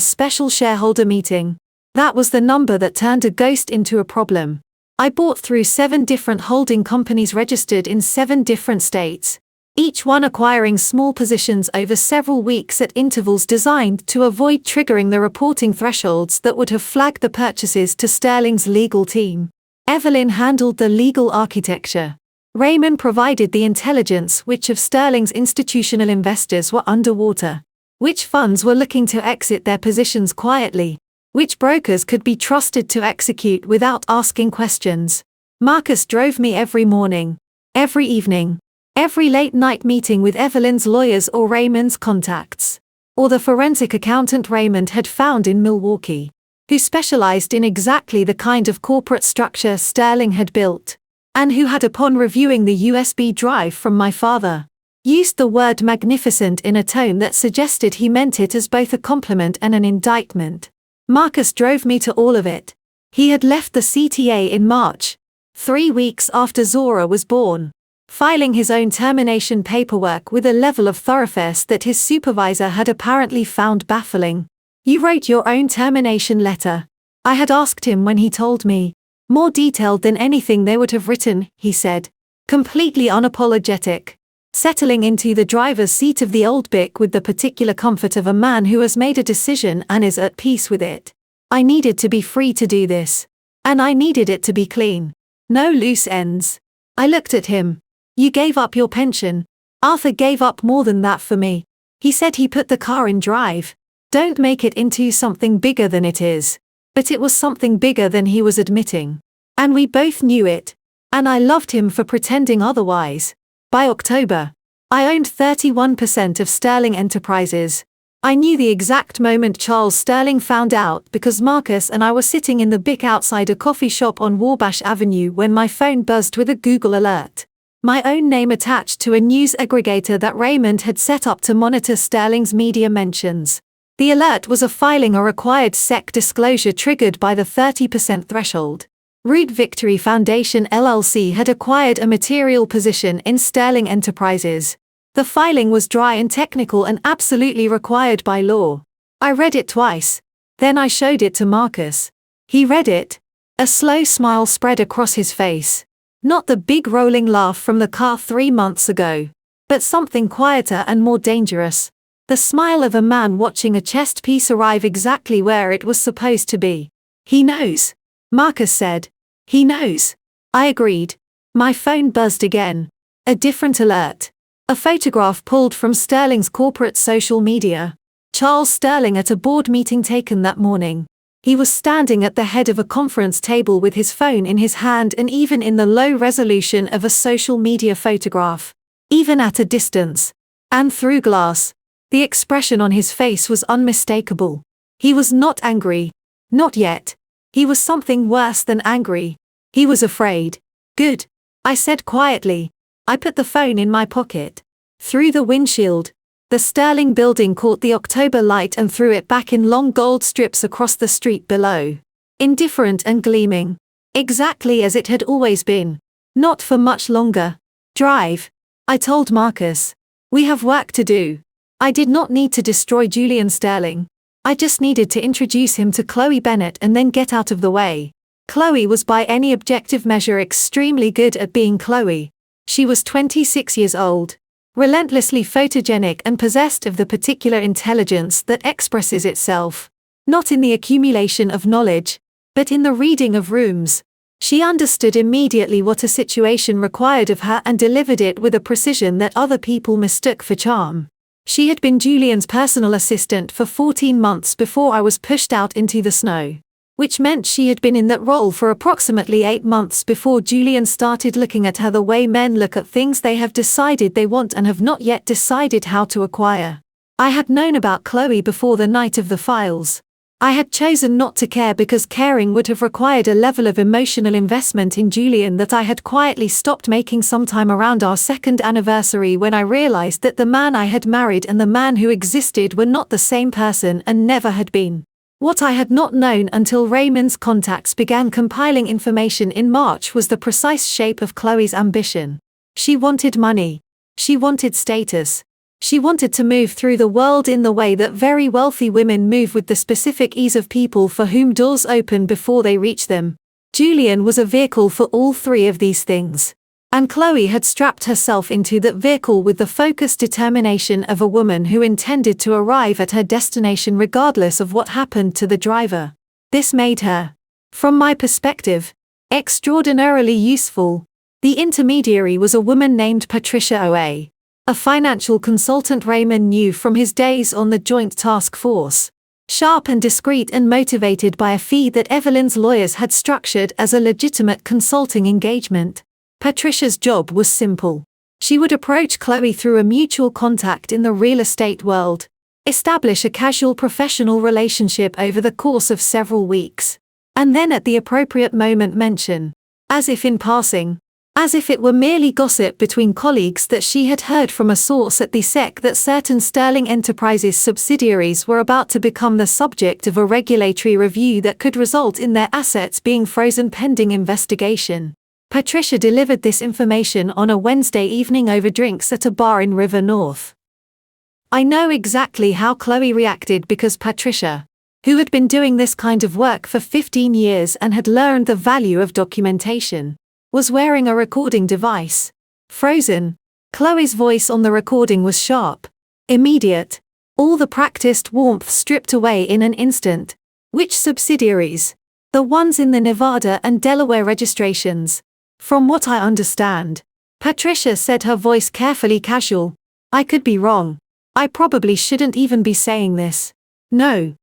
special shareholder meeting. That was the number that turned a ghost into a problem. I bought through 7 different holding companies registered in 7 different states, each one acquiring small positions over several weeks at intervals designed to avoid triggering the reporting thresholds that would have flagged the purchases to Sterling's legal team. Evelyn handled the legal architecture. Raymond provided the intelligence. Which of Sterling's institutional investors were underwater? Which funds were looking to exit their positions quietly? Which brokers could be trusted to execute without asking questions? Marcus drove me every morning, every evening, every late-night meeting with Evelyn's lawyers or Raymond's contacts, or the forensic accountant Raymond had found in Milwaukee, who specialized in exactly the kind of corporate structure Sterling had built, and who had, upon reviewing the USB drive from my father, used the word magnificent in a tone that suggested he meant it as both a compliment and an indictment. Marcus drove me to all of it. He had left the CTA in March, 3 weeks after Zora was born, filing his own termination paperwork with a level of thoroughness that his supervisor had apparently found baffling. "You wrote your own termination letter?" I had asked him when he told me. "More detailed than anything they would have written," he said. Completely unapologetic. Settling into the driver's seat of the old Bic with the particular comfort of a man who has made a decision and is at peace with it. I needed to be free to do this. And I needed it to be clean. No loose ends. I looked at him. "You gave up your pension." "Arthur gave up more than that for me. He said he put the car in drive." Don't make it into something bigger than it is. But it was something bigger than he was admitting. And we both knew it. And I loved him for pretending otherwise. By October, I owned 31% of Sterling Enterprises. I knew the exact moment Charles Sterling found out because Marcus and I were sitting in the Bic outside a coffee shop on Wabash Avenue when my phone buzzed with a Google alert. My own name attached to a news aggregator that Raymond had set up to monitor Sterling's media mentions. The alert was a filing a required SEC disclosure triggered by the 30% threshold. Root Victory Foundation LLC had acquired a material position in Sterling Enterprises. The filing was dry and technical and absolutely required by law. I read it twice. Then I showed it to Marcus. He read it. A slow smile spread across his face. Not the big rolling laugh from the car 3 months ago, but something quieter and more dangerous. The smile of a man watching a chess piece arrive exactly where it was supposed to be. "He knows," Marcus said. "He knows." I agreed. My phone buzzed again. A different alert. A photograph pulled from Sterling's corporate social media. Charles Sterling at a board meeting taken that morning. He was standing at the head of a conference table with his phone in his hand, and even in the low resolution of a social media photograph, even at a distance, and through glass, the expression on his face was unmistakable. He was not angry. Not yet. He was something worse than angry. He was afraid. "Good," I said quietly. I put the phone in my pocket. Through the windshield, the Sterling building caught the October light and threw it back in long gold strips across the street below. Indifferent and gleaming. Exactly as it had always been. Not for much longer. "Drive," I told Marcus. "We have work to do." I did not need to destroy Julian Sterling. I just needed to introduce him to Chloe Bennett and then get out of the way. Chloe was by any objective measure extremely good at being Chloe. She was 26 years old, relentlessly photogenic and possessed of the particular intelligence that expresses itself, not in the accumulation of knowledge, but in the reading of rooms. She understood immediately what a situation required of her and delivered it with a precision that other people mistook for charm. She had been Julian's personal assistant for 14 months before I was pushed out into the snow, which meant she had been in that role for approximately 8 months before Julian started looking at her the way men look at things they have decided they want and have not yet decided how to acquire. I had known about Chloe before the night of the files. I had chosen not to care because caring would have required a level of emotional investment in Julian that I had quietly stopped making sometime around our 2nd anniversary, when I realized that the man I had married and the man who existed were not the same person and never had been. What I had not known until Raymond's contacts began compiling information in March was the precise shape of Chloe's ambition. She wanted money. She wanted status. She wanted to move through the world in the way that very wealthy women move, with the specific ease of people for whom doors open before they reach them. Julian was a vehicle for all 3 of these things. And Chloe had strapped herself into that vehicle with the focused determination of a woman who intended to arrive at her destination regardless of what happened to the driver. This made her, from my perspective, extraordinarily useful. The intermediary was a woman named Patricia Oa, a financial consultant Raymond knew from his days on the Joint Task Force. Sharp and discreet and motivated by a fee that Evelyn's lawyers had structured as a legitimate consulting engagement. Patricia's job was simple. She would approach Chloe through a mutual contact in the real estate world, establish a casual professional relationship over the course of several weeks, and then at the appropriate moment mention, as if in passing, as if it were merely gossip between colleagues, that she had heard from a source at the SEC that certain Sterling Enterprises subsidiaries were about to become the subject of a regulatory review that could result in their assets being frozen pending investigation. Patricia delivered this information on a Wednesday evening over drinks at a bar in River North. I know exactly how Chloe reacted because Patricia, who had been doing this kind of work for 15 years and had learned the value of documentation, was wearing a recording device. Frozen. Chloe's voice on the recording was sharp, immediate, all the practiced warmth stripped away in an instant. Which subsidiaries? The ones in the Nevada and Delaware registrations. From what I understand. Patricia said, her voice carefully casual. I could be wrong. I probably shouldn't even be saying this. No.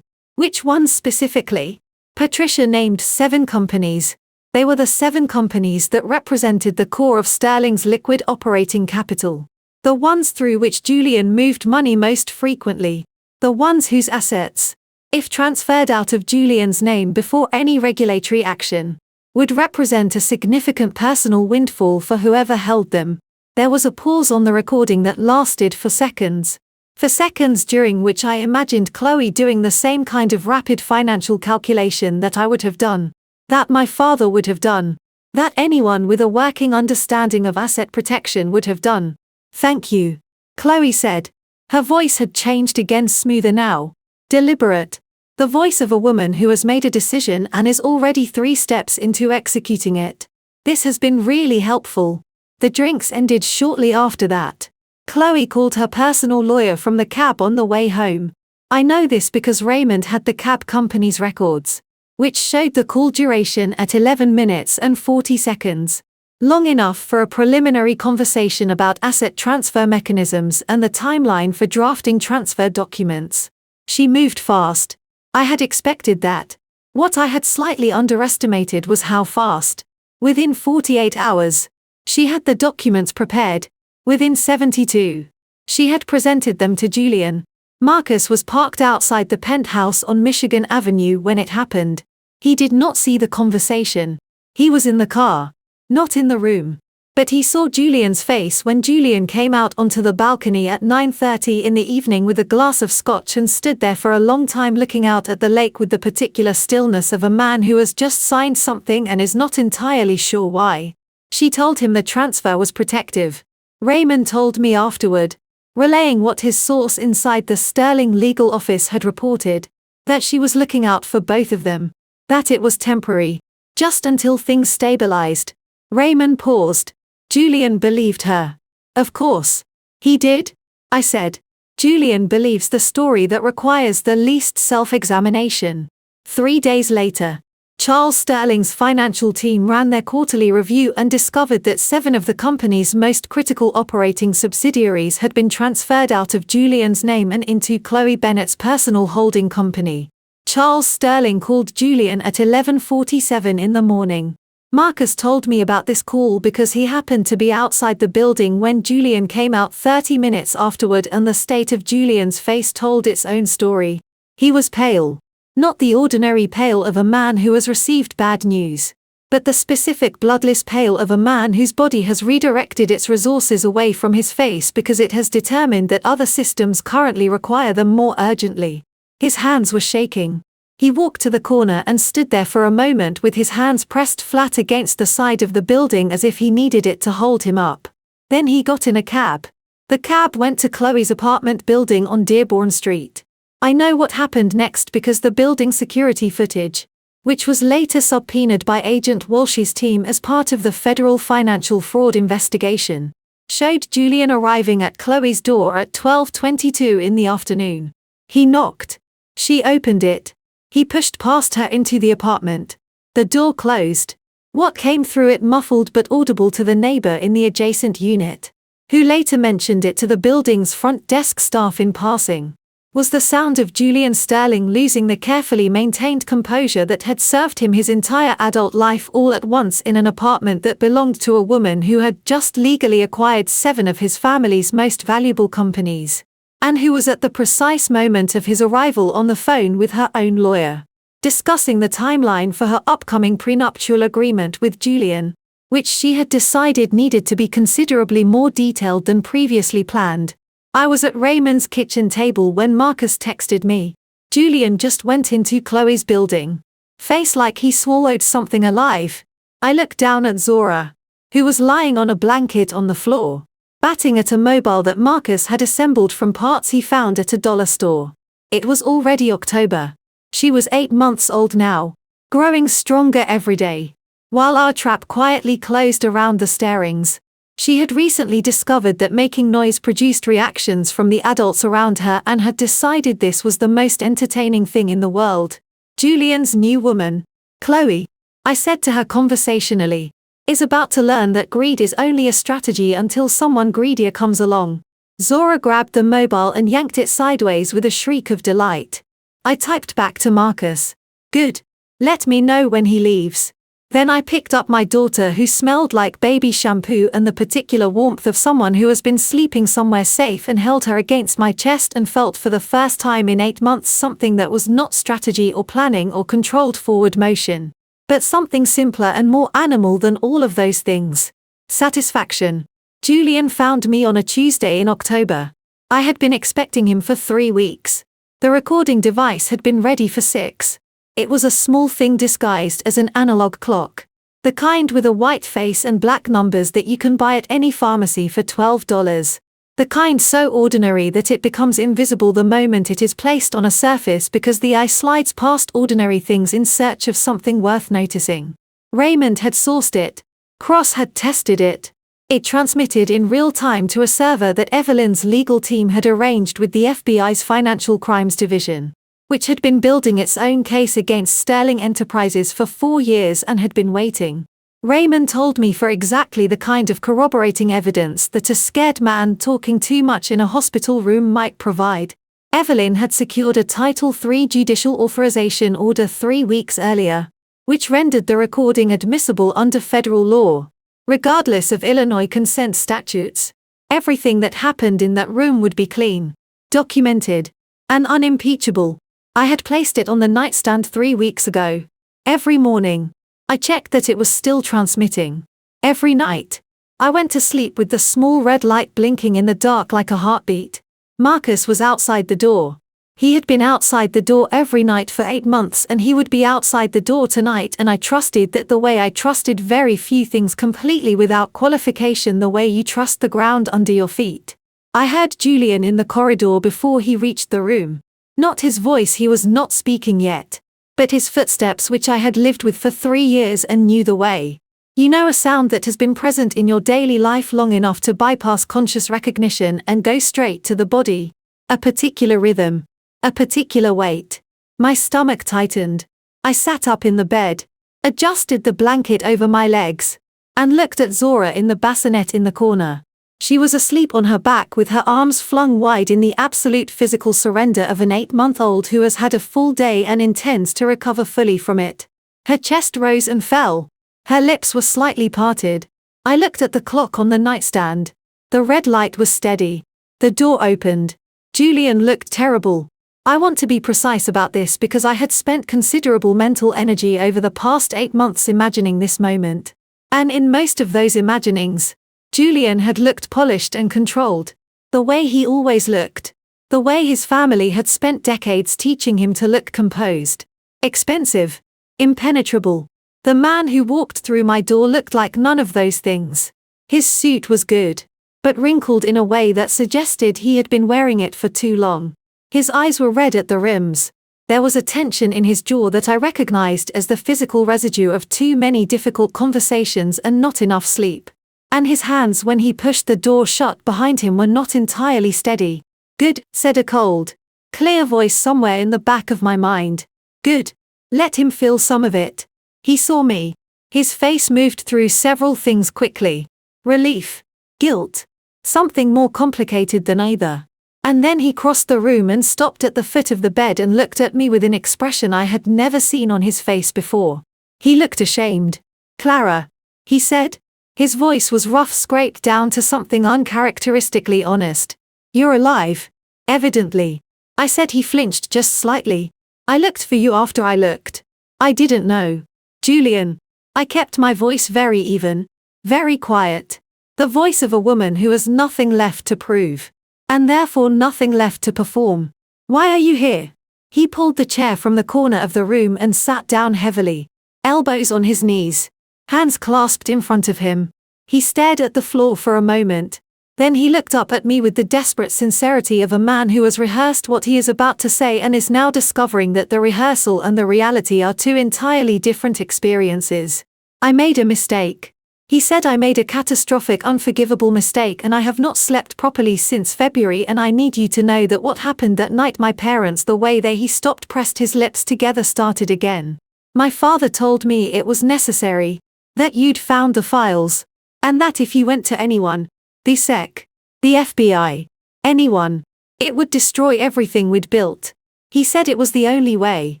Which ones specifically? Patricia named 7 companies. They were the 7 companies that represented the core of Sterling's liquid operating capital. The ones through which Julian moved money most frequently. The ones whose assets, if transferred out of Julian's name before any regulatory action, would represent a significant personal windfall for whoever held them. There was a pause on the recording that lasted for seconds. For seconds, during which I imagined Chloe doing the same kind of rapid financial calculation that I would have done, that my father would have done, that anyone with a working understanding of asset protection would have done. Thank you, Chloe said. Her voice had changed again, smoother now. Deliberate. The voice of a woman who has made a decision and is already 3 steps into executing it. This has been really helpful. The drinks ended shortly after that. Chloe called her personal lawyer from the cab on the way home. I know this because Raymond had the cab company's records, which showed the call duration at 11 minutes and 40 seconds. Long enough for a preliminary conversation about asset transfer mechanisms and the timeline for drafting transfer documents. She moved fast. I had expected that. What I had slightly underestimated was how fast. Within 48 hours, she had the documents prepared. Within 72, she had presented them to Julian. Marcus was parked outside the penthouse on Michigan Avenue when it happened. He did not see the conversation. He was in the car, not in the room. But he saw Julian's face when Julian came out onto the balcony at 9:30 in the evening with a glass of scotch and stood there for a long time looking out at the lake with the particular stillness of a man who has just signed something and is not entirely sure why. She told him the transfer was protective. Raymond told me afterward, relaying what his source inside the Sterling legal office had reported, that she was looking out for both of them, that it was temporary, just until things stabilized. Raymond paused. Julian believed her. Of course. He did? I said. Julian believes the story that requires the least self-examination. 3 days later, Charles Sterling's financial team ran their quarterly review and discovered that 7 of the company's most critical operating subsidiaries had been transferred out of Julian's name and into Chloe Bennett's personal holding company. Charles Sterling called Julian at 11:47 in the morning. Marcus told me about this call because he happened to be outside the building when Julian came out 30 minutes afterward, and the state of Julian's face told its own story. He was pale. Not the ordinary pale of a man who has received bad news, but the specific bloodless pale of a man whose body has redirected its resources away from his face because it has determined that other systems currently require them more urgently. His hands were shaking. He walked to the corner and stood there for a moment with his hands pressed flat against the side of the building as if he needed it to hold him up. Then he got in a cab. The cab went to Chloe's apartment building on Dearborn Street. I know what happened next because the building security footage, which was later subpoenaed by Agent Walsh's team as part of the federal financial fraud investigation, showed Julian arriving at Chloe's door at 12:22 in the afternoon. He knocked. She opened it. He pushed past her into the apartment. The door closed. What came through it muffled but audible to the neighbor in the adjacent unit, who later mentioned it to the building's front desk staff in passing, was the sound of Julian Sterling losing the carefully maintained composure that had served him his entire adult life all at once in an apartment that belonged to a woman who had just legally acquired 7 of his family's most valuable companies, and who was at the precise moment of his arrival on the phone with her own lawyer, discussing the timeline for her upcoming prenuptial agreement with Julian, which she had decided needed to be considerably more detailed than previously planned. I was at Raymond's kitchen table when Marcus texted me. Julian just went into Chloe's building. Face like he swallowed something alive. I looked down at Zora, who was lying on a blanket on the floor, batting at a mobile that Marcus had assembled from parts he found at a dollar store. It was already October. She was 8 months old now, growing stronger every day. While our trap quietly closed around the starings, she had recently discovered that making noise produced reactions from the adults around her and had decided this was the most entertaining thing in the world. Julian's new woman, Chloe, I said to her conversationally, is about to learn that greed is only a strategy until someone greedier comes along. Zora grabbed the mobile and yanked it sideways with a shriek of delight. I typed back to Marcus, "Good. Let me know when he leaves." Then I picked up my daughter, who smelled like baby shampoo and the particular warmth of someone who has been sleeping somewhere safe, and held her against my chest and felt for the first time in 8 months something that was not strategy or planning or controlled forward motion, but something simpler and more animal than all of those things. Satisfaction. Julian found me on a Tuesday in October. I had been expecting him for 3 weeks. The recording device had been ready for 6. It was a small thing disguised as an analog clock. The kind with a white face and black numbers that you can buy at any pharmacy for $12. The kind so ordinary that it becomes invisible the moment it is placed on a surface because the eye slides past ordinary things in search of something worth noticing. Raymond had sourced it. Cross had tested it. It transmitted in real time to a server that Evelyn's legal team had arranged with the FBI's Financial Crimes Division, which had been building its own case against Sterling Enterprises for 4 years and had been waiting. Raymond told me for exactly the kind of corroborating evidence that a scared man talking too much in a hospital room might provide. Evelyn had secured a Title III judicial authorization order 3 weeks earlier, which rendered the recording admissible under federal law. Regardless of Illinois consent statutes, everything that happened in that room would be clean, documented, and unimpeachable. I had placed it on the nightstand 3 weeks ago. Every morning, I checked that it was still transmitting. Every night, I went to sleep with the small red light blinking in the dark like a heartbeat. Marcus was outside the door. He had been outside the door every night for 8 months, and he would be outside the door tonight, and I trusted that the way I trusted very few things completely without qualification, the way you trust the ground under your feet. I heard Julian in the corridor before he reached the room. Not his voice, he was not speaking yet, but his footsteps, which I had lived with for 3 years and knew the way. You know, a sound that has been present in your daily life long enough to bypass conscious recognition and go straight to the body. A particular rhythm. A particular weight. My stomach tightened. I sat up in the bed, adjusted the blanket over my legs, and looked at Zora in the bassinet in the corner. She was asleep on her back with her arms flung wide in the absolute physical surrender of an 8-month-old who has had a full day and intends to recover fully from it. Her chest rose and fell. Her lips were slightly parted. I looked at the clock on the nightstand. The red light was steady. The door opened. Julian looked terrible. I want to be precise about this because I had spent considerable mental energy over the past 8 months imagining this moment. And in most of those imaginings, Julian had looked polished and controlled, the way he always looked, the way his family had spent decades teaching him to look composed, expensive, impenetrable. The man who walked through my door looked like none of those things. His suit was good, but wrinkled in a way that suggested he had been wearing it for too long. His eyes were red at the rims. There was a tension in his jaw that I recognized as the physical residue of too many difficult conversations and not enough sleep. And his hands, when he pushed the door shut behind him, were not entirely steady. "Good," said a cold, clear voice somewhere in the back of my mind. "Good. Let him feel some of it." He saw me. His face moved through several things quickly. Relief. Guilt. Something more complicated than either. And then he crossed the room and stopped at the foot of the bed and looked at me with an expression I had never seen on his face before. He looked ashamed. "Clara," he said. His voice was rough, scraped down to something uncharacteristically honest. "You're alive." "Evidently." I said. He flinched just slightly. "I looked for you after I looked. I didn't know." "Julian." I kept my voice very even, very quiet. The voice of a woman who has nothing left to prove, and therefore nothing left to perform. "Why are you here?" He pulled the chair from the corner of the room and sat down heavily, elbows on his knees. hands clasped in front of him. He stared at the floor for a moment. Then he looked up at me with the desperate sincerity of a man who has rehearsed what he is about to say and is now discovering that the rehearsal and the reality are two entirely different experiences. I made a mistake. He said I made a catastrophic, unforgivable mistake and I have not slept properly since February and I need you to know that what happened that night my parents the way he stopped pressed his lips together started again. My father told me it was necessary. That you'd found the files. And that if you went to anyone, the SEC, the FBI, anyone, it would destroy everything we'd built. He said it was the only way.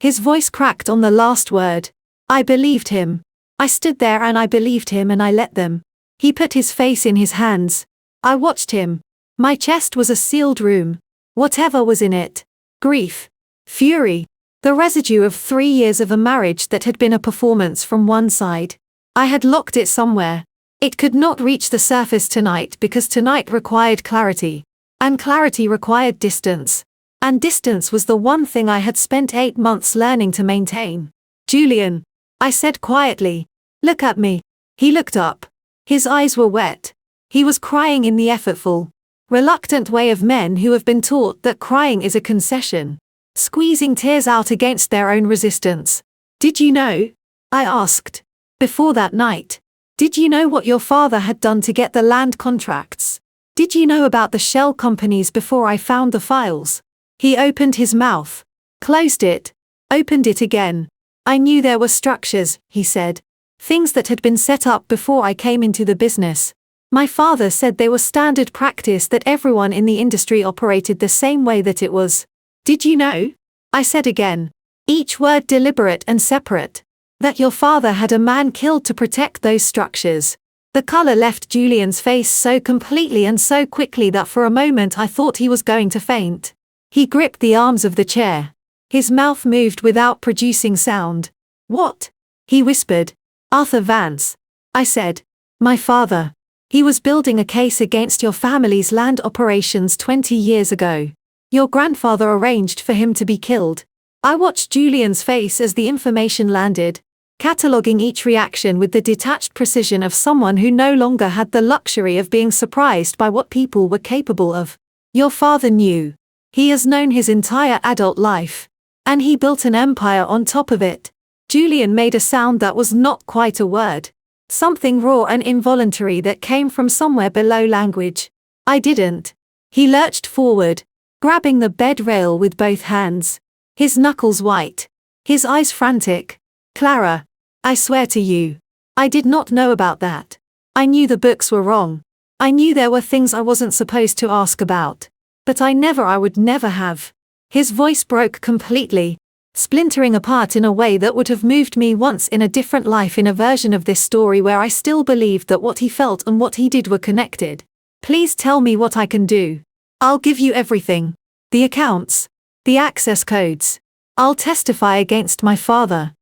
His voice cracked on the last word. I believed him. I stood there and I believed him and I let them. He put his face in his hands. I watched him. My chest was a sealed room. Whatever was in it. Grief. Fury. The residue of 3 years of a marriage that had been a performance from one side. I had locked it somewhere. It could not reach the surface tonight because tonight required clarity. And clarity required distance. And distance was the one thing I had spent 8 months learning to maintain. Julian. I said quietly. Look at me. He looked up. His eyes were wet. He was crying in the effortful, reluctant way of men who have been taught that crying is a concession. Squeezing tears out against their own resistance. Did you know? I asked. Before that night. Did you know what your father had done to get the land contracts? Did you know about the shell companies before I found the files? He opened his mouth. Closed it. Opened it again. I knew there were structures, he said. Things that had been set up before I came into the business. My father said they were standard practice that everyone in the industry operated the same way that it was. Did you know? I said again. Each word deliberate and separate. That your father had a man killed to protect those structures. The color left Julian's face so completely and so quickly that for a moment I thought he was going to faint. He gripped the arms of the chair. His mouth moved without producing sound. What? He whispered. Arthur Vance. I said. My father. He was building a case against your family's land operations 20 years ago. Your grandfather arranged for him to be killed. I watched Julian's face as the information landed. Cataloguing each reaction with the detached precision of someone who no longer had the luxury of being surprised by what people were capable of. Your father knew. He has known his entire adult life. And he built an empire on top of it. Julian made a sound that was not quite a word. Something raw and involuntary that came from somewhere below language. I didn't. He lurched forward, grabbing the bed rail with both hands. His knuckles white. His eyes frantic. Clara. I swear to you. I did not know about that. I knew the books were wrong. I knew there were things I wasn't supposed to ask about. But I would never have. His voice broke completely, splintering apart in a way that would have moved me once in a different life in a version of this story where I still believed that what he felt and what he did were connected. Please tell me what I can do. I'll give you everything. The accounts. The access codes. I'll testify against my father.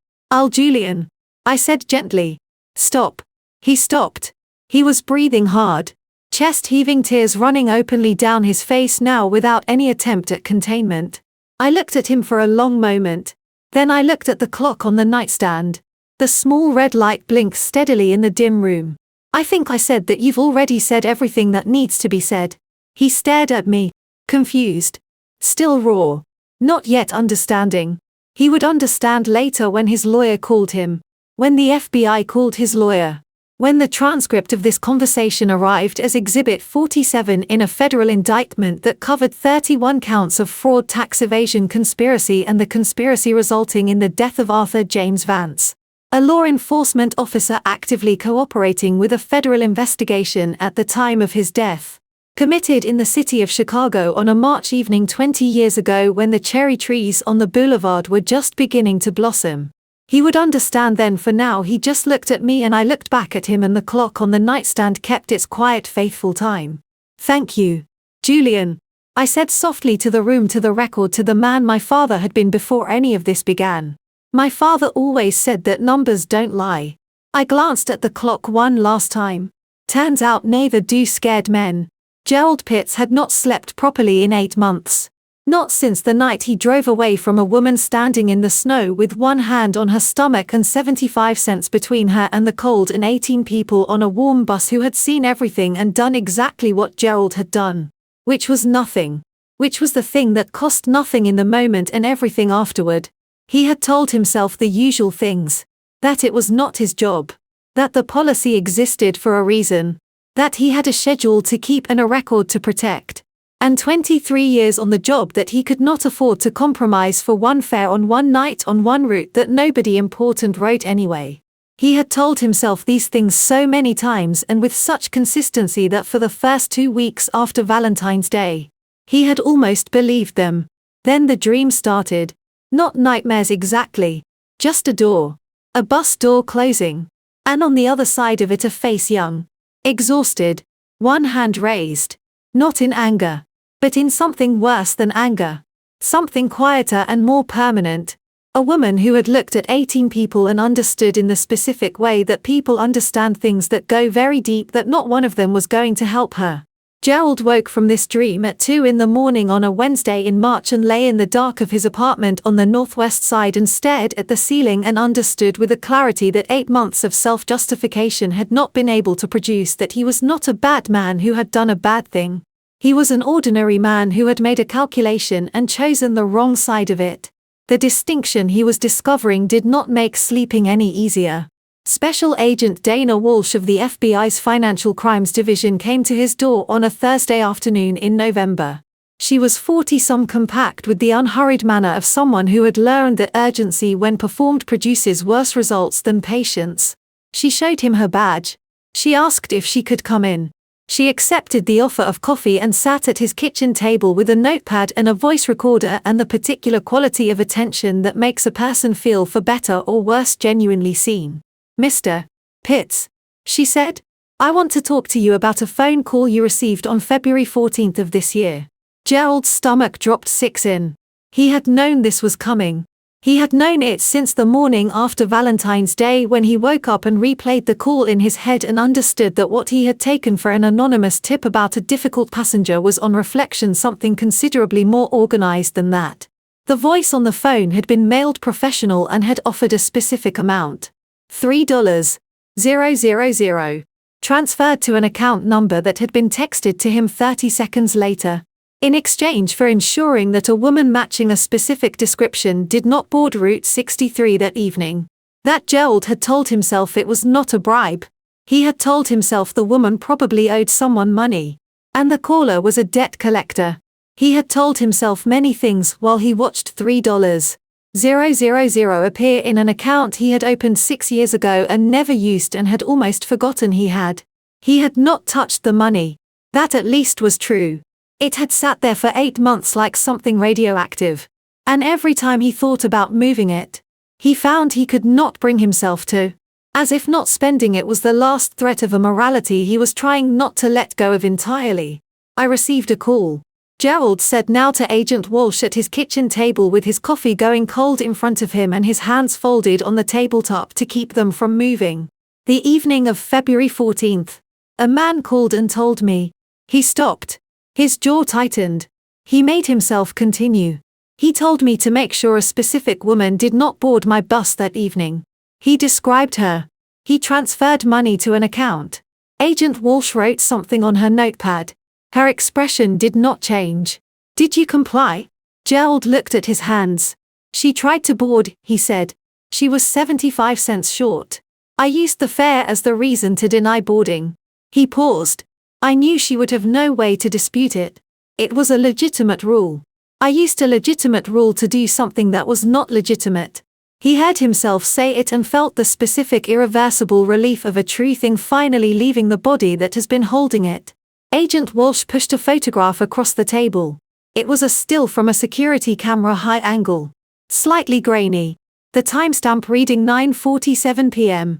Julian. I said gently. Stop. He stopped. He was breathing hard. Chest heaving, tears running openly down his face now without any attempt at containment. I looked at him for a long moment. Then I looked at the clock on the nightstand. The small red light blinks steadily in the dim room. I think I said that you've already said everything that needs to be said. He stared at me, confused. Still raw. Not yet understanding. He would understand later when his lawyer called him. When the FBI called his lawyer. When the transcript of this conversation arrived as Exhibit 47 in a federal indictment that covered 31 counts of fraud, tax evasion, conspiracy, and the conspiracy resulting in the death of Arthur James Vance, a law enforcement officer actively cooperating with a federal investigation at the time of his death, committed in the city of Chicago on a March evening 20 years ago when the cherry trees on the boulevard were just beginning to blossom. He would understand then. For now he just looked at me and I looked back at him and the clock on the nightstand kept its quiet, faithful time. Thank you, Julian. I said softly to the room, to the record, to the man my father had been before any of this began. My father always said that numbers don't lie. I glanced at the clock one last time. Turns out neither do scared men. Gerald Pitts had not slept properly in 8 months. Not since the night he drove away from a woman standing in the snow with one hand on her stomach and 75 cents between her and the cold, and 18 people on a warm bus who had seen everything and done exactly what Gerald had done. Which was nothing. Which was the thing that cost nothing in the moment and everything afterward. He had told himself the usual things. That it was not his job. That the policy existed for a reason. That he had a schedule to keep and a record to protect. And 23 years on the job that he could not afford to compromise for one fare on one night on one route that nobody important rode anyway. He had told himself these things so many times and with such consistency that for the first 2 weeks after Valentine's Day, he had almost believed them. Then the dream started. Not nightmares exactly. Just a door. A bus door closing. And on the other side of it a face, young. Exhausted. One hand raised. Not in anger. But in something worse than anger. Something quieter and more permanent. A woman who had looked at 18 people and understood in the specific way that people understand things that go very deep that not one of them was going to help her. Gerald woke from this dream at 2 in the morning on a Wednesday in March and lay in the dark of his apartment on the northwest side and stared at the ceiling and understood with a clarity that 8 months of self-justification had not been able to produce that he was not a bad man who had done a bad thing. He was an ordinary man who had made a calculation and chosen the wrong side of it. The distinction he was discovering did not make sleeping any easier. Special Agent Dana Walsh of the FBI's Financial Crimes Division came to his door on a Thursday afternoon in November. She was 40-some, compact with the unhurried manner of someone who had learned that urgency when performed produces worse results than patience. She showed him her badge. She asked if she could come in. She accepted the offer of coffee and sat at his kitchen table with a notepad and a voice recorder and the particular quality of attention that makes a person feel, for better or worse, genuinely seen. "Mr. Pitts," she said, "I want to talk to you about a phone call you received on February 14th of this year." Gerald's stomach dropped 6 in. He had known this was coming. He had known it since the morning after Valentine's Day when he woke up and replayed the call in his head and understood that what he had taken for an anonymous tip about a difficult passenger was on reflection something considerably more organized than that. The voice on the phone had been mailed professional and had offered a specific amount. $3,000. Transferred to an account number that had been texted to him 30 seconds later. In exchange for ensuring that a woman matching a specific description did not board Route 63 that evening. That Gerald had told himself it was not a bribe. He had told himself the woman probably owed someone money. And the caller was a debt collector. He had told himself many things while he watched $3,000 appear in an account he had opened 6 years ago and never used and had almost forgotten he had. He had not touched the money. That at least was true. It had sat there for 8 months like something radioactive. And every time he thought about moving it, he found he could not bring himself to. As if not spending it was the last threat of a morality he was trying not to let go of entirely. "I received a call," Gerald said now to Agent Walsh at his kitchen table with his coffee going cold in front of him and his hands folded on the tabletop to keep them from moving. "The evening of February 14th. A man called and told me." He stopped. His jaw tightened. He made himself continue. "He told me to make sure a specific woman did not board my bus that evening. He described her. He transferred money to an account." Agent Walsh wrote something on her notepad. Her expression did not change. "Did you comply?" Gerald looked at his hands. "She tried to board," he said. "She was 75 cents short. I used the fare as the reason to deny boarding." He paused. "I knew she would have no way to dispute it. It was a legitimate rule. I used a legitimate rule to do something that was not legitimate." He heard himself say it and felt the specific irreversible relief of a true thing finally leaving the body that has been holding it. Agent Walsh pushed a photograph across the table. It was a still from a security camera high angle. Slightly grainy. The timestamp reading 9:47 p.m.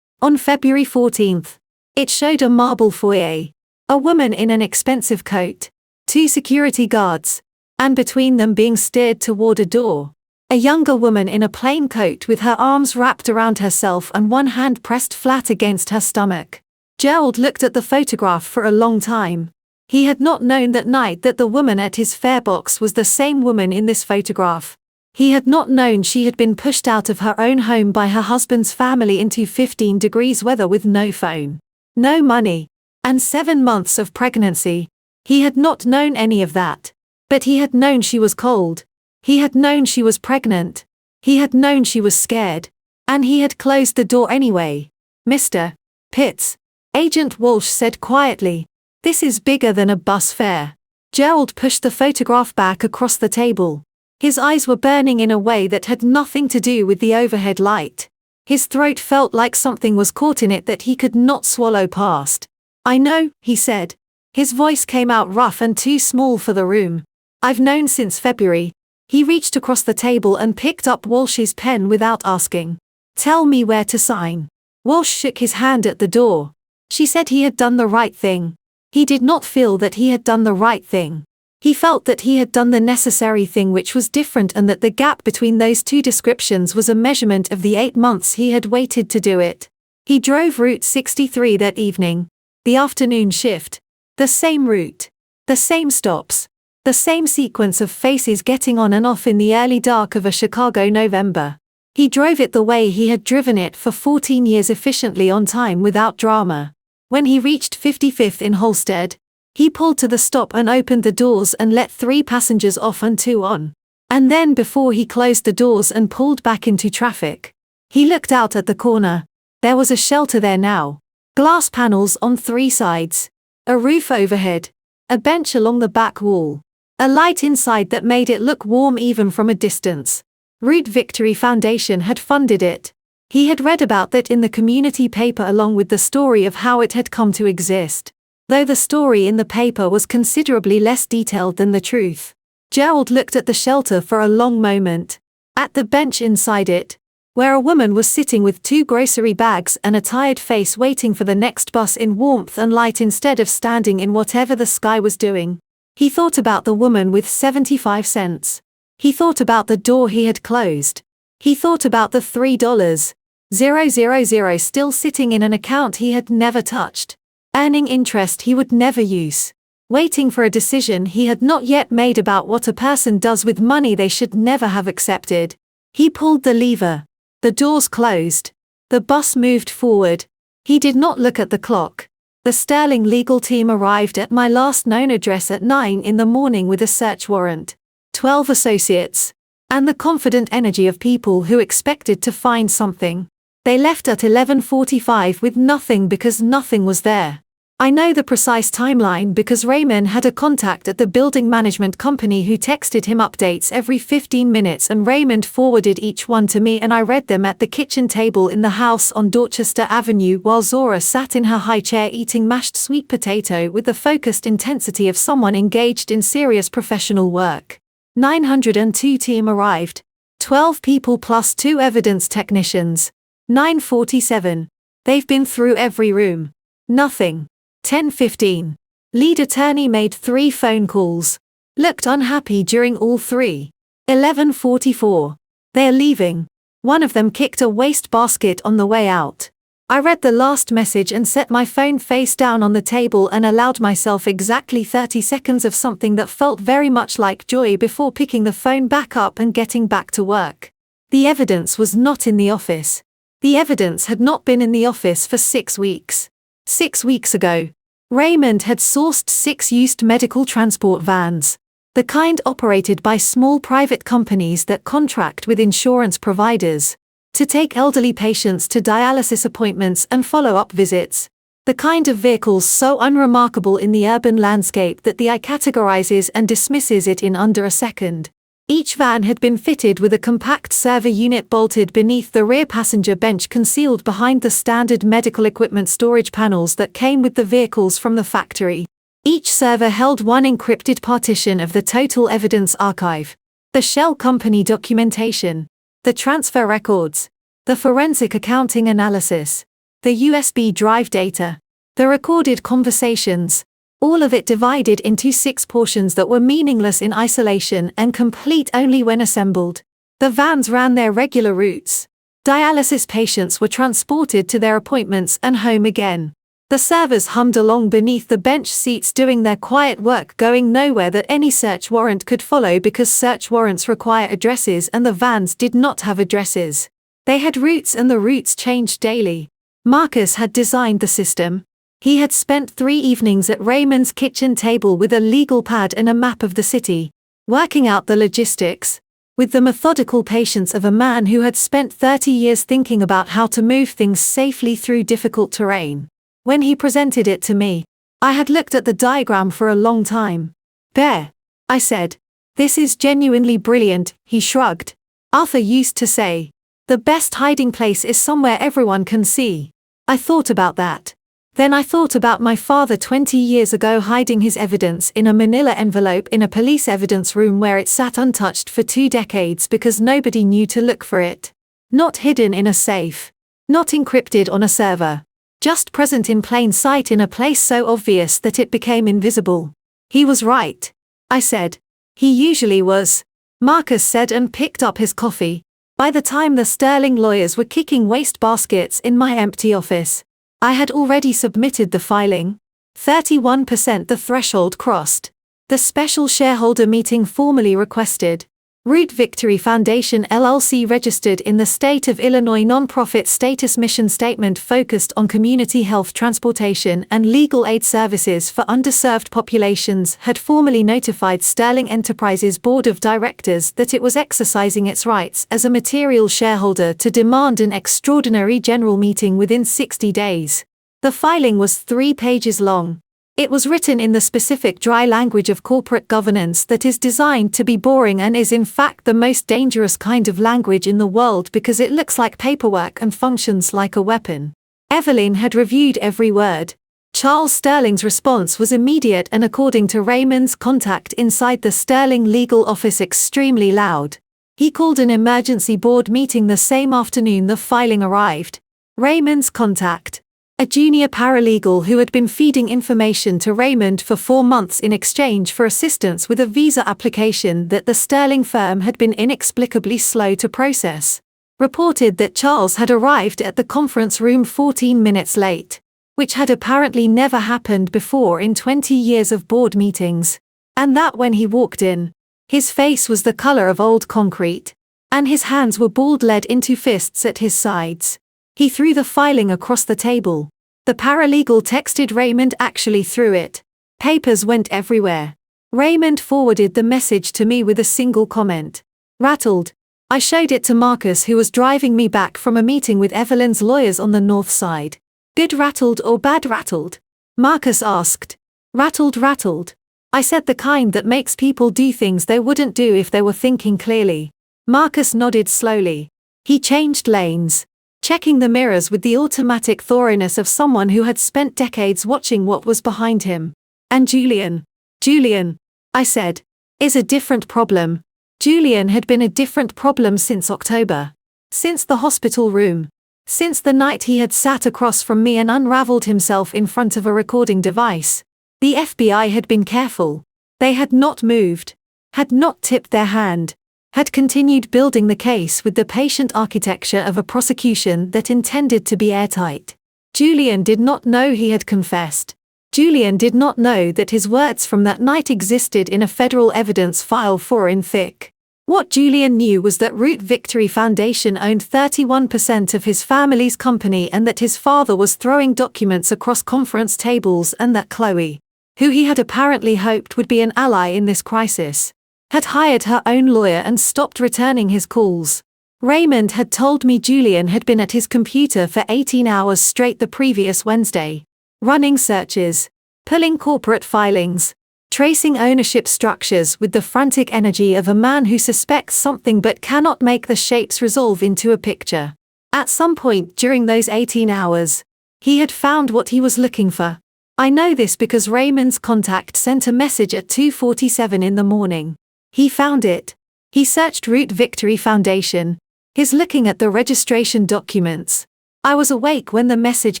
On February 14th. It showed a marble foyer. A woman in an expensive coat. 2 security guards. And between them being steered toward a door. A younger woman in a plain coat with her arms wrapped around herself and one hand pressed flat against her stomach. Gerald looked at the photograph for a long time. He had not known that night that the woman at his fare box was the same woman in this photograph. He had not known she had been pushed out of her own home by her husband's family into 15 degrees weather with no phone, no money, and 7 months of pregnancy. He had not known any of that. But he had known she was cold. He had known she was pregnant. He had known she was scared. And he had closed the door anyway. Mr. Pitts, Agent Walsh said quietly, "This is bigger than a bus fare." Gerald pushed the photograph back across the table. His eyes were burning in a way that had nothing to do with the overhead light. His throat felt like something was caught in it that he could not swallow past. "I know," he said. His voice came out rough and too small for the room. "I've known since February." He reached across the table and picked up Walsh's pen without asking. "Tell me where to sign." Walsh shook his hand at the door. She said he had done the right thing. He did not feel that he had done the right thing. He felt that he had done the necessary thing, which was different, and that the gap between those two descriptions was a measurement of the 8 months he had waited to do it. He drove Route 63 that evening. The afternoon shift. The same route. The same stops. The same sequence of faces getting on and off in the early dark of a Chicago November. He drove it the way he had driven it for 14 years, efficiently, on time, without drama. When he reached 55th in Halstead, he pulled to the stop and opened the doors and let 3 passengers off and 2 on. And then, before he closed the doors and pulled back into traffic, he looked out at the corner. There was a shelter there now. Glass panels on 3 sides. A roof overhead. A bench along the back wall. A light inside that made it look warm even from a distance. Root Victory Foundation had funded it. He had read about that in the community paper, along with the story of how it had come to exist. Though the story in the paper was considerably less detailed than the truth. Gerald looked at the shelter for a long moment. At the bench inside it, where a woman was sitting with 2 grocery bags and a tired face, waiting for the next bus in warmth and light instead of standing in whatever the sky was doing. He thought about the woman with 75 cents. He thought about the door he had closed. He thought about the $3,000 still sitting in an account he had never touched, earning interest he would never use, waiting for a decision he had not yet made about what a person does with money they should never have accepted. He pulled the lever. The doors closed. The bus moved forward. He did not look at the clock. The Sterling legal team arrived at my last known address at 9 in the morning with a search warrant. 12 associates. And the confident energy of people who expected to find something. They left at 11:45 with nothing because nothing was there. I know the precise timeline because Raymond had a contact at the building management company who texted him updates every 15 minutes, and Raymond forwarded each one to me, and I read them at the kitchen table in the house on Dorchester Avenue while Zora sat in her high chair eating mashed sweet potato with the focused intensity of someone engaged in serious professional work. 902 team arrived. 12 people plus 2 evidence technicians. 9:47. They've been through every room. Nothing. 10:15. Lead attorney made 3 phone calls. Looked unhappy during all 3. 11:44. They're leaving. One of them kicked a waste basket on the way out. I read the last message and set my phone face down on the table and allowed myself exactly 30 seconds of something that felt very much like joy before picking the phone back up and getting back to work. The evidence was not in the office. The evidence had not been in the office for 6 weeks. 6 weeks ago, Raymond had sourced 6 used medical transport vans, the kind operated by small private companies that contract with insurance providers, to take elderly patients to dialysis appointments and follow-up visits, the kind of vehicles so unremarkable in the urban landscape that the eye categorizes and dismisses it in under a second. Each van had been fitted with a compact server unit bolted beneath the rear passenger bench, concealed behind the standard medical equipment storage panels that came with the vehicles from the factory. Each server held 1 encrypted partition of the total evidence archive, the shell company documentation, the transfer records, the forensic accounting analysis, the USB drive data, the recorded conversations, all of it divided into 6 portions that were meaningless in isolation and complete only when assembled. The vans ran their regular routes. Dialysis patients were transported to their appointments and home again. The servers hummed along beneath the bench seats doing their quiet work, going nowhere that any search warrant could follow because search warrants require addresses and the vans did not have addresses. They had routes and the routes changed daily. Marcus had designed the system. He had spent 3 evenings at Raymond's kitchen table with a legal pad and a map of the city, working out the logistics, with the methodical patience of a man who had spent 30 years thinking about how to move things safely through difficult terrain. When he presented it to me, I had looked at the diagram for a long time. "Bear," I said. "This is genuinely brilliant," he shrugged. "Arthur used to say, the best hiding place is somewhere everyone can see." I thought about that. Then I thought about my father 20 years ago hiding his evidence in a manila envelope in a police evidence room where it sat untouched for 2 decades because nobody knew to look for it. Not hidden in a safe. Not encrypted on a server. Just present in plain sight in a place so obvious that it became invisible. "He was right," I said. "He usually was," Marcus said and picked up his coffee. By the time the Sterling lawyers were kicking waste baskets in my empty office, I had already submitted the filing. 31% the threshold crossed. The special shareholder meeting formally requested. Root Victory Foundation LLC registered in the state of Illinois nonprofit status mission statement focused on community health transportation and legal aid services for underserved populations had formally notified Sterling Enterprises Board of Directors that it was exercising its rights as a material shareholder to demand an extraordinary general meeting within 60 days. The filing was 3 pages long. It was written in the specific dry language of corporate governance that is designed to be boring and is in fact the most dangerous kind of language in the world because it looks like paperwork and functions like a weapon. Evelyn had reviewed every word. Charles Sterling's response was immediate and, according to Raymond's contact inside the Sterling legal office, extremely loud. He called an emergency board meeting the same afternoon the filing arrived. Raymond's contact, a junior paralegal who had been feeding information to Raymond for 4 months in exchange for assistance with a visa application that the Sterling firm had been inexplicably slow to process, reported that Charles had arrived at the conference room 14 minutes late, which had apparently never happened before in 20 years of board meetings, and that when he walked in, his face was the color of old concrete, and his hands were balled led into fists at his sides. He threw the filing across the table. The paralegal texted Raymond actually threw it. Papers went everywhere. Raymond forwarded the message to me with a single comment. "Rattled." I showed it to Marcus, who was driving me back from a meeting with Evelyn's lawyers on the north side. "Good rattled or bad rattled?" Marcus asked. Rattled. I said, the kind that makes people do things they wouldn't do if they were thinking clearly. Marcus nodded slowly. He changed lanes, checking the mirrors with the automatic thoroughness of someone who had spent decades watching what was behind him. "And Julian, I said, is a different problem." Julian had been a different problem since October. Since the hospital room. Since the night he had sat across from me and unraveled himself in front of a recording device. The FBI had been careful. They had not moved. Had not tipped their hand. Had continued building the case with the patient architecture of a prosecution that intended to be airtight. Julian did not know he had confessed. Julian did not know that his words from that night existed in a federal evidence file 4 in thick. What Julian knew was that Root Victory Foundation owned 31% of his family's company and that his father was throwing documents across conference tables, and that Chloe, who he had apparently hoped would be an ally in this crisis, had hired her own lawyer and stopped returning his calls. Raymond had told me Julian had been at his computer for 18 hours straight the previous Wednesday, running searches, pulling corporate filings, tracing ownership structures with the frantic energy of a man who suspects something but cannot make the shapes resolve into a picture. At some point during those 18 hours, he had found what he was looking for. I know this because Raymond's contact sent a message at 2:47 in the morning. He found it. He searched Root Victory Foundation. He's looking at the registration documents. I was awake when the message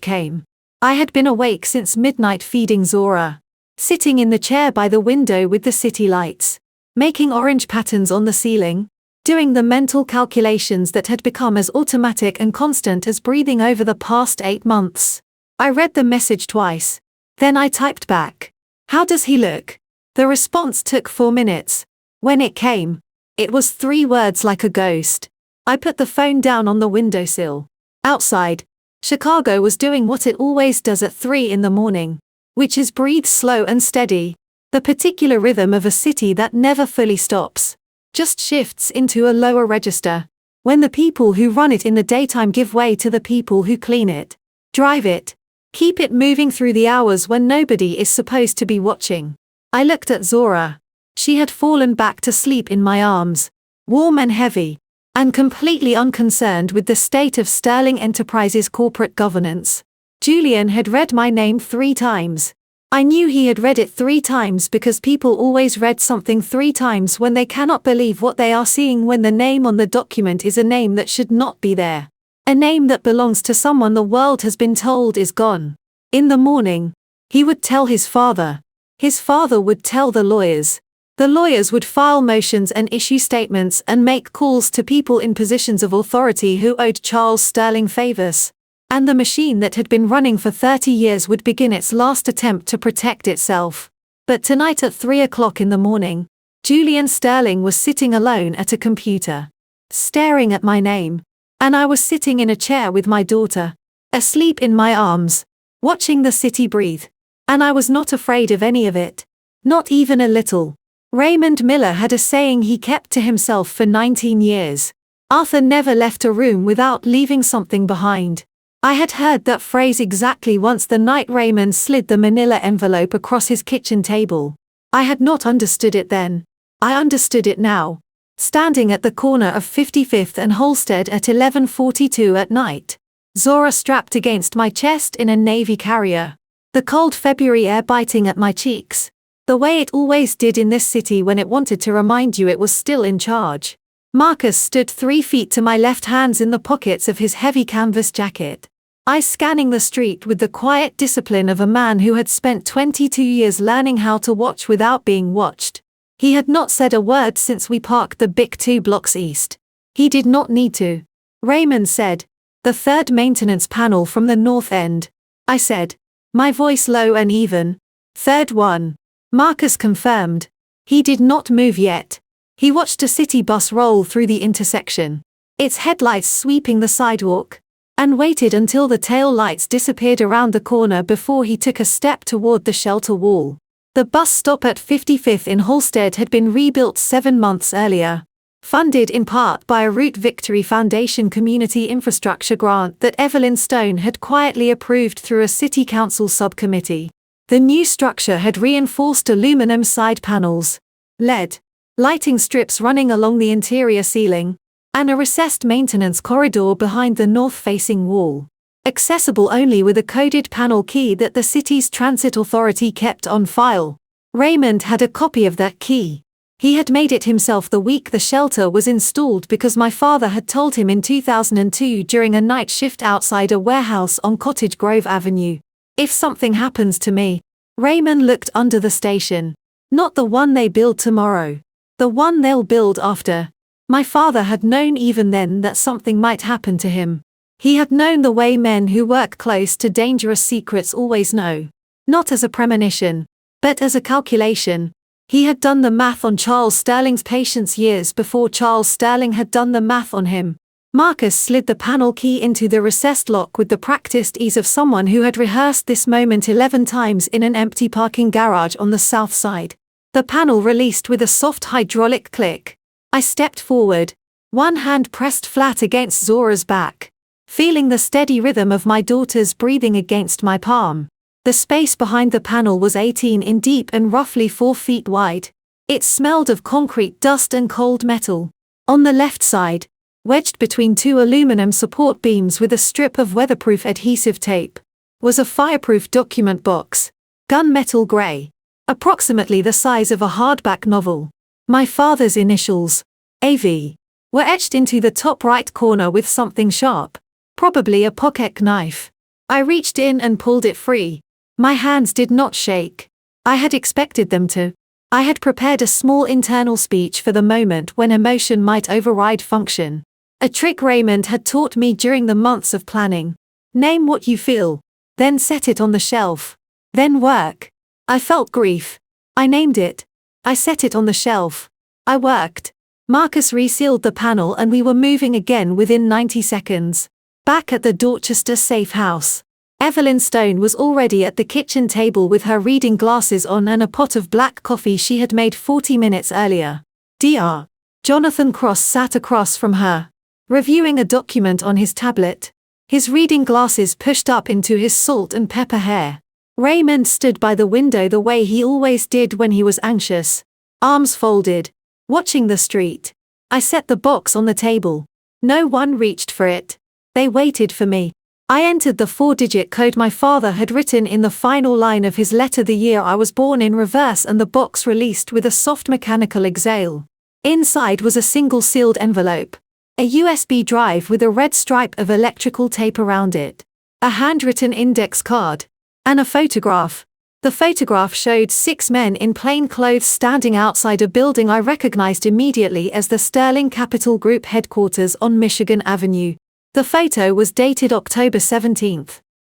came. I had been awake since midnight feeding Zora. Sitting in the chair by the window with the city lights, making orange patterns on the ceiling, doing the mental calculations that had become as automatic and constant as breathing over the past 8 months. I read the message twice. Then I typed back. How does he look? The response took 4 minutes. When it came, it was 3 words like a ghost. I put the phone down on the windowsill. Outside, Chicago was doing what it always does at 3 in the morning, which is breathe slow and steady, the particular rhythm of a city that never fully stops, just shifts into a lower register, when the people who run it in the daytime give way to the people who clean it, drive it, keep it moving through the hours when nobody is supposed to be watching. I looked at Zora. She had fallen back to sleep in my arms, warm and heavy, and completely unconcerned with the state of Sterling Enterprises' corporate governance. Julian had read my name 3 times. I knew he had read it 3 times because people always read something 3 times when they cannot believe what they are seeing when the name on the document is a name that should not be there. A name that belongs to someone the world has been told is gone. In the morning, he would tell his father. His father would tell the lawyers. The lawyers would file motions and issue statements and make calls to people in positions of authority who owed Charles Sterling favors. And the machine that had been running for 30 years would begin its last attempt to protect itself. But tonight at 3 o'clock in the morning, Julian Sterling was sitting alone at a computer, staring at my name. And I was sitting in a chair with my daughter, asleep in my arms, watching the city breathe. And I was not afraid of any of it. Not even a little. Raymond Miller had a saying he kept to himself for 19 years. Arthur never left a room without leaving something behind. I had heard that phrase exactly once the night Raymond slid the manila envelope across his kitchen table. I had not understood it then. I understood it now. Standing at the corner of 55th and Halsted at 11:42 at night. Zora strapped against my chest in a Navy carrier. The cold February air biting at my cheeks. The way it always did in this city when it wanted to remind you it was still in charge. Marcus stood 3 feet to my left, hands in the pockets of his heavy canvas jacket. Eyes scanning the street with the quiet discipline of a man who had spent 22 years learning how to watch without being watched. He had not said a word since we parked the BIC 2 blocks east. He did not need to. Raymond said, "The 3rd maintenance panel from the north end." I said, my voice low and even, "3rd one." Marcus confirmed. He did not move yet. He watched a city bus roll through the intersection, its headlights sweeping the sidewalk, and waited until the tail lights disappeared around the corner before he took a step toward the shelter wall. The bus stop at 55th in Halsted had been rebuilt 7 months earlier, funded in part by a Route Victory Foundation community infrastructure grant that Evelyn Stone had quietly approved through a city council subcommittee. The new structure had reinforced aluminum side panels, LED lighting strips running along the interior ceiling, and a recessed maintenance corridor behind the north-facing wall, accessible only with a coded panel key that the city's transit authority kept on file. Raymond had a copy of that key. He had made it himself the week the shelter was installed because my father had told him in 2002 during a night shift outside a warehouse on Cottage Grove Avenue. "If something happens to me." Raymond looked under the station. "Not the one they build tomorrow. The one they'll build after." My father had known even then that something might happen to him. He had known the way men who work close to dangerous secrets always know. Not as a premonition, but as a calculation. He had done the math on Charles Sterling's patience years before Charles Sterling had done the math on him. Marcus slid the panel key into the recessed lock with the practiced ease of someone who had rehearsed this moment 11 times in an empty parking garage on the south side. The panel released with a soft hydraulic click. I stepped forward, one hand pressed flat against Zora's back, feeling the steady rhythm of my daughter's breathing against my palm. The space behind the panel was 18 in deep and roughly 4 feet wide. It smelled of concrete dust and cold metal. On the left side, wedged between 2 aluminum support beams with a strip of weatherproof adhesive tape, was a fireproof document box, gunmetal gray, approximately the size of a hardback novel. My father's initials, AV, were etched into the top right corner with something sharp, probably a pocket knife. I reached in and pulled it free. My hands did not shake. I had expected them to. I had prepared a small internal speech for the moment when emotion might override function. A trick Raymond had taught me during the months of planning. Name what you feel. then set it on the shelf. Then work. I felt grief. I named it. I set it on the shelf. I worked. Marcus resealed the panel and we were moving again within 90 seconds. Back at the Dorchester safe house. Evelyn Stone was already at the kitchen table with her reading glasses on and a pot of black coffee she had made 40 minutes earlier. Dr. Jonathan Cross sat across from her, reviewing a document on his tablet, his reading glasses pushed up into his salt and pepper hair. Raymond stood by the window the way he always did when he was anxious, arms folded, watching the street. I set the box on the table. No one reached for it. They waited for me. I entered the 4-digit code my father had written in the final line of his letter the year I was born in reverse, and the box released with a soft mechanical exhale. Inside was a single sealed envelope, a USB drive with a red stripe of electrical tape around it, a handwritten index card, and a photograph. The photograph showed 6 men in plain clothes standing outside a building I recognized immediately as the Sterling Capital Group headquarters on Michigan Avenue. The photo was dated October 17,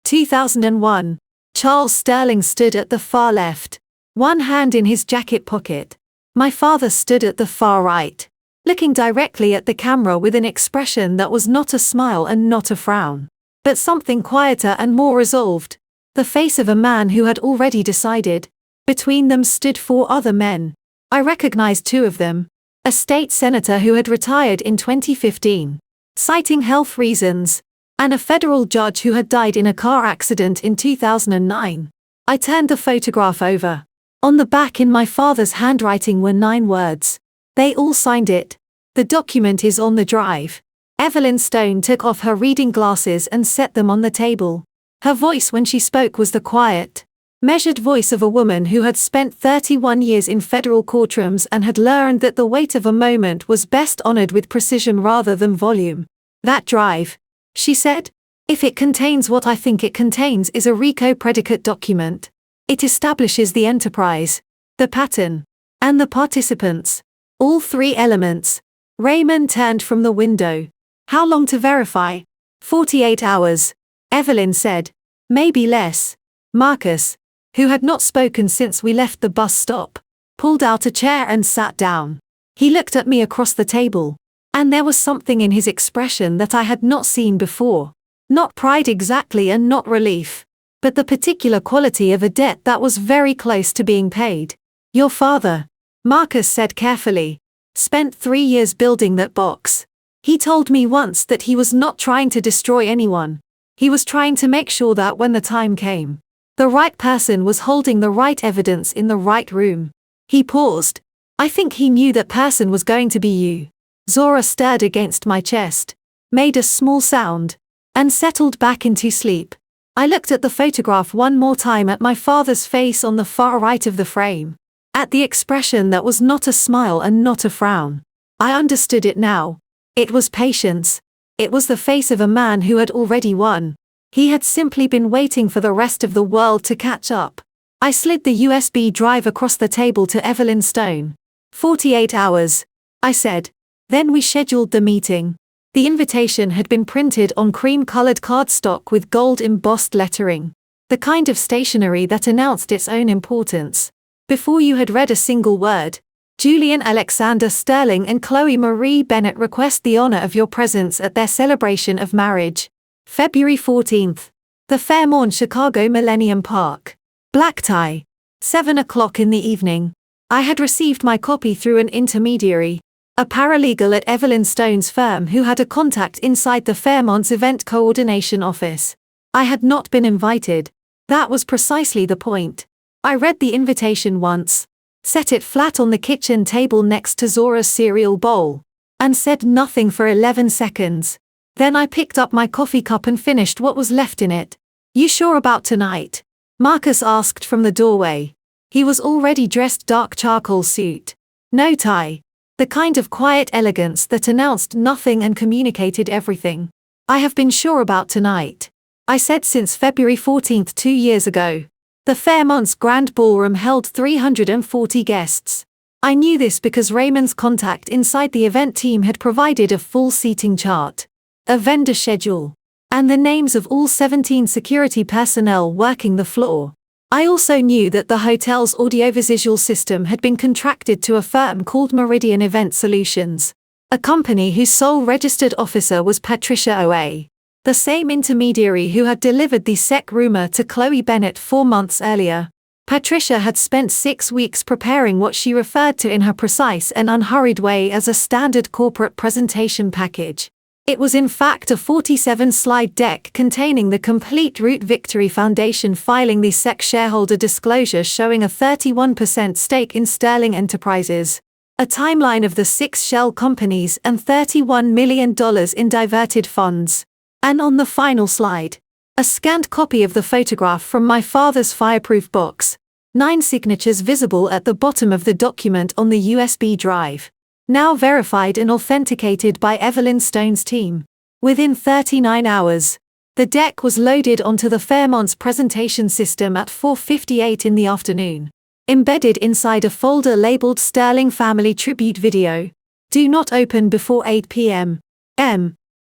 2001. Charles Sterling stood at the far left, one hand in his jacket pocket. My father stood at the far right, looking directly at the camera with an expression that was not a smile and not a frown, but something quieter and more resolved. The face of a man who had already decided. Between them stood 4 other men. I recognized 2 of them. A state senator who had retired in 2015. Citing health reasons, and a federal judge who had died in a car accident in 2009. I turned the photograph over. On the back in my father's handwriting were 9 words. They all signed it. The document is on the drive. Evelyn Stone took off her reading glasses and set them on the table. Her voice when she spoke was the quiet, measured voice of a woman who had spent 31 years in federal courtrooms and had learned that the weight of a moment was best honored with precision rather than volume. That drive, she said, if it contains what I think it contains, is a RICO predicate document. It establishes the enterprise, the pattern, and the participants. All 3 elements. Raymond turned from the window. How long to verify? 48 hours. Evelyn said. Maybe less. Marcus, who had not spoken since we left the bus stop, pulled out a chair and sat down. He looked at me across the table, and there was something in his expression that I had not seen before. Not pride exactly and not relief, but the particular quality of a debt that was very close to being paid. Your father, Marcus said carefully, spent 3 years building that box. He told me once that he was not trying to destroy anyone. He was trying to make sure that when the time came, the right person was holding the right evidence in the right room. He paused. I think he knew that person was going to be you. Zora stirred against my chest, made a small sound, and settled back into sleep. I looked at the photograph one more time at my father's face on the far right of the frame, at the expression that was not a smile and not a frown. I understood it now. It was patience. It was the face of a man who had already won. He had simply been waiting for the rest of the world to catch up. I slid the USB drive across the table to Evelyn Stone. 48 hours, I said. Then we scheduled the meeting. The invitation had been printed on cream-colored cardstock with gold-embossed lettering, the kind of stationery that announced its own importance. Before you had read a single word, Julian Alexander Sterling and Chloe Marie Bennett request the honor of your presence at their celebration of marriage. February 14th. The Fairmont, Chicago Millennium Park. Black tie. 7 o'clock in the evening. I had received my copy through an intermediary, a paralegal at Evelyn Stone's firm who had a contact inside the Fairmont's event coordination office. I had not been invited. That was precisely the point. I read the invitation once, set it flat on the kitchen table next to Zora's cereal bowl, and said nothing for 11 seconds. Then I picked up my coffee cup and finished what was left in it. You sure about tonight? Marcus asked from the doorway. He was already dressed dark charcoal suit. No tie. The kind of quiet elegance that announced nothing and communicated everything. I have been sure about tonight. I said since February 14th 2 years ago. The Fairmont's Grand Ballroom held 340 guests. I knew this because Raymond's contact inside the event team had provided a full seating chart, a vendor schedule, and the names of all 17 security personnel working the floor. I also knew that the hotel's audiovisual system had been contracted to a firm called Meridian Event Solutions, a company whose sole registered officer was Patricia Oa, the same intermediary who had delivered the SEC rumor to Chloe Bennett 4 months earlier. Patricia had spent 6 weeks preparing what she referred to in her precise and unhurried way as a standard corporate presentation package. It was in fact a 47-slide deck containing the complete Root Victory Foundation filing the SEC shareholder disclosure showing a 31% stake in Sterling Enterprises, a timeline of the 6 shell companies and $31 million in diverted funds. And on the final slide, a scanned copy of the photograph from my father's fireproof box, 9 signatures visible at the bottom of the document on the USB drive. Now verified and authenticated by Evelyn Stone's team. Within 39 hours, the deck was loaded onto the Fairmont's presentation system at 4:58 in the afternoon, embedded inside a folder labeled Sterling Family Tribute Video. Do not open before 8 p.m.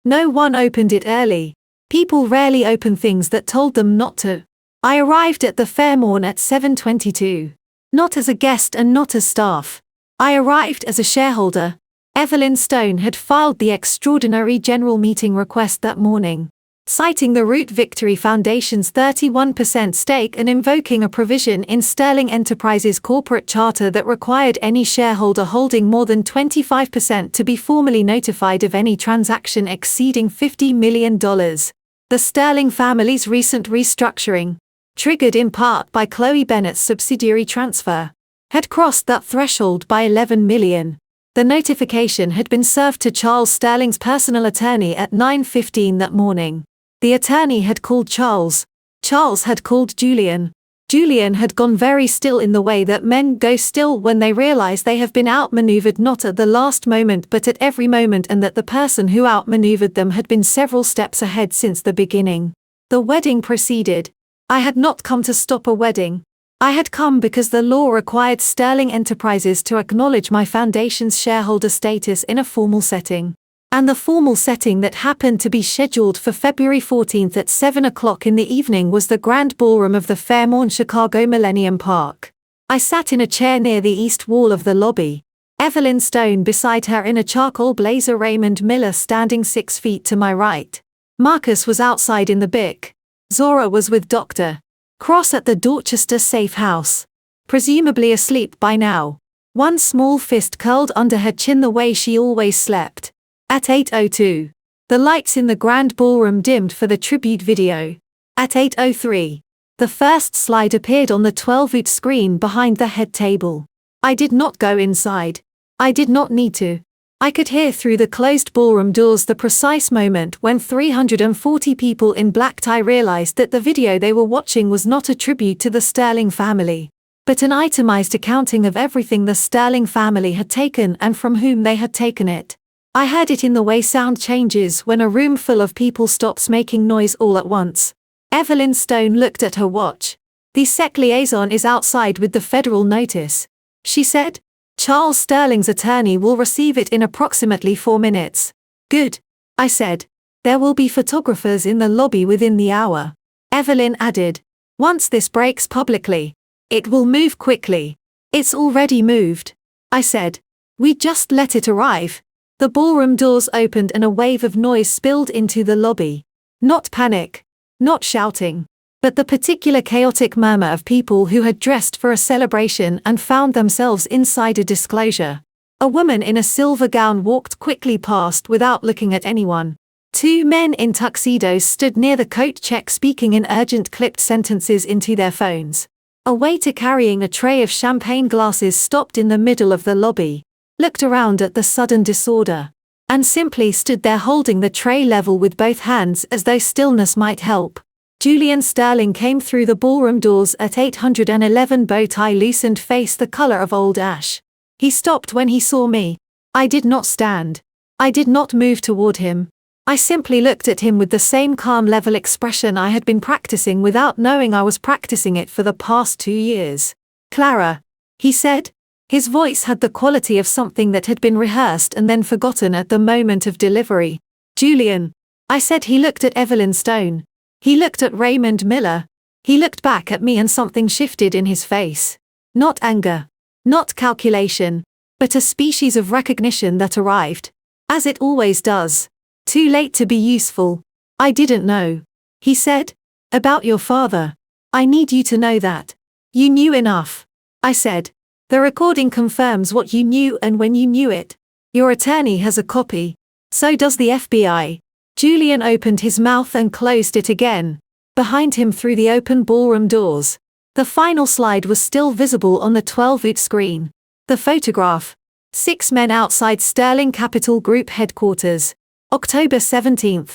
No one opened it early. People rarely open things that told them not to. I arrived at the Fairmont at 7:22. Not as a guest and not as staff. I arrived as a shareholder. Evelyn Stone had filed the extraordinary general meeting request that morning, citing the Root Victory Foundation's 31% stake and invoking a provision in Sterling Enterprises' corporate charter that required any shareholder holding more than 25% to be formally notified of any transaction exceeding $50 million. The Sterling family's recent restructuring, triggered in part by Chloe Bennett's subsidiary transfer, had crossed that threshold by $11 million. The notification had been served to Charles Sterling's personal attorney at 9:15 that morning. The attorney had called Charles. Charles had called Julian. Julian had gone very still in the way that men go still when they realize they have been outmaneuvered not at the last moment but at every moment, and that the person who outmaneuvered them had been several steps ahead since the beginning. The wedding proceeded. I had not come to stop a wedding. I had come because the law required Sterling Enterprises to acknowledge my foundation's shareholder status in a formal setting. And the formal setting that happened to be scheduled for February 14th at 7 o'clock in the evening was the Grand Ballroom of the Fairmont Chicago Millennium Park. I sat in a chair near the east wall of the lobby, Evelyn Stone beside her in a charcoal blazer, Raymond Miller standing 6 feet to my right. Marcus was outside in the BIC. Zora was with Dr. Cross at the Dorchester safe house, presumably asleep by now. One small fist curled under her chin the way she always slept. At 8:02, the lights in the Grand Ballroom dimmed for the tribute video. At 8:03, the first slide appeared on the 12-foot screen behind the head table. I did not go inside. I did not need to. I could hear through the closed ballroom doors the precise moment when 340 people in black tie realized that the video they were watching was not a tribute to the Sterling family, but an itemized accounting of everything the Sterling family had taken and from whom they had taken it. I heard it in the way sound changes when a room full of people stops making noise all at once. Evelyn Stone looked at her watch. The SEC liaison is outside with the federal notice, she said. Charles Sterling's attorney will receive it in approximately 4 minutes. Good, I said. There will be photographers in the lobby within the hour. Evelyn added. Once this breaks publicly, it will move quickly. It's already moved, I said. We just let it arrive. The ballroom doors opened and a wave of noise spilled into the lobby. Not panic, not shouting, but the particular chaotic murmur of people who had dressed for a celebration and found themselves inside a disclosure. A woman in a silver gown walked quickly past without looking at anyone. 2 men in tuxedos stood near the coat check speaking in urgent clipped sentences into their phones. A waiter carrying a tray of champagne glasses stopped in the middle of the lobby, looked around at the sudden disorder, and simply stood there holding the tray level with both hands as though stillness might help. Julian Sterling came through the ballroom doors at 811, bow tie loosened, face the color of old ash. He stopped when he saw me. I did not stand. I did not move toward him. I simply looked at him with the same calm level expression I had been practicing without knowing I was practicing it for the past 2 years. Clara, he said. His voice had the quality of something that had been rehearsed and then forgotten at the moment of delivery. Julian. I said. He looked at Evelyn Stone. He looked at Raymond Miller. He looked back at me and something shifted in his face. Not anger. Not calculation. But a species of recognition that arrived. As it always does. Too late to be useful. I didn't know. He said. About your father. I need you to know that. You knew enough. I said. The recording confirms what you knew and when you knew it. Your attorney has a copy. So does the FBI. Julian opened his mouth and closed it again. Behind him through the open ballroom doors. The final slide was still visible on the 12-inch screen. The photograph. 6 men outside Sterling Capital Group headquarters. October 17,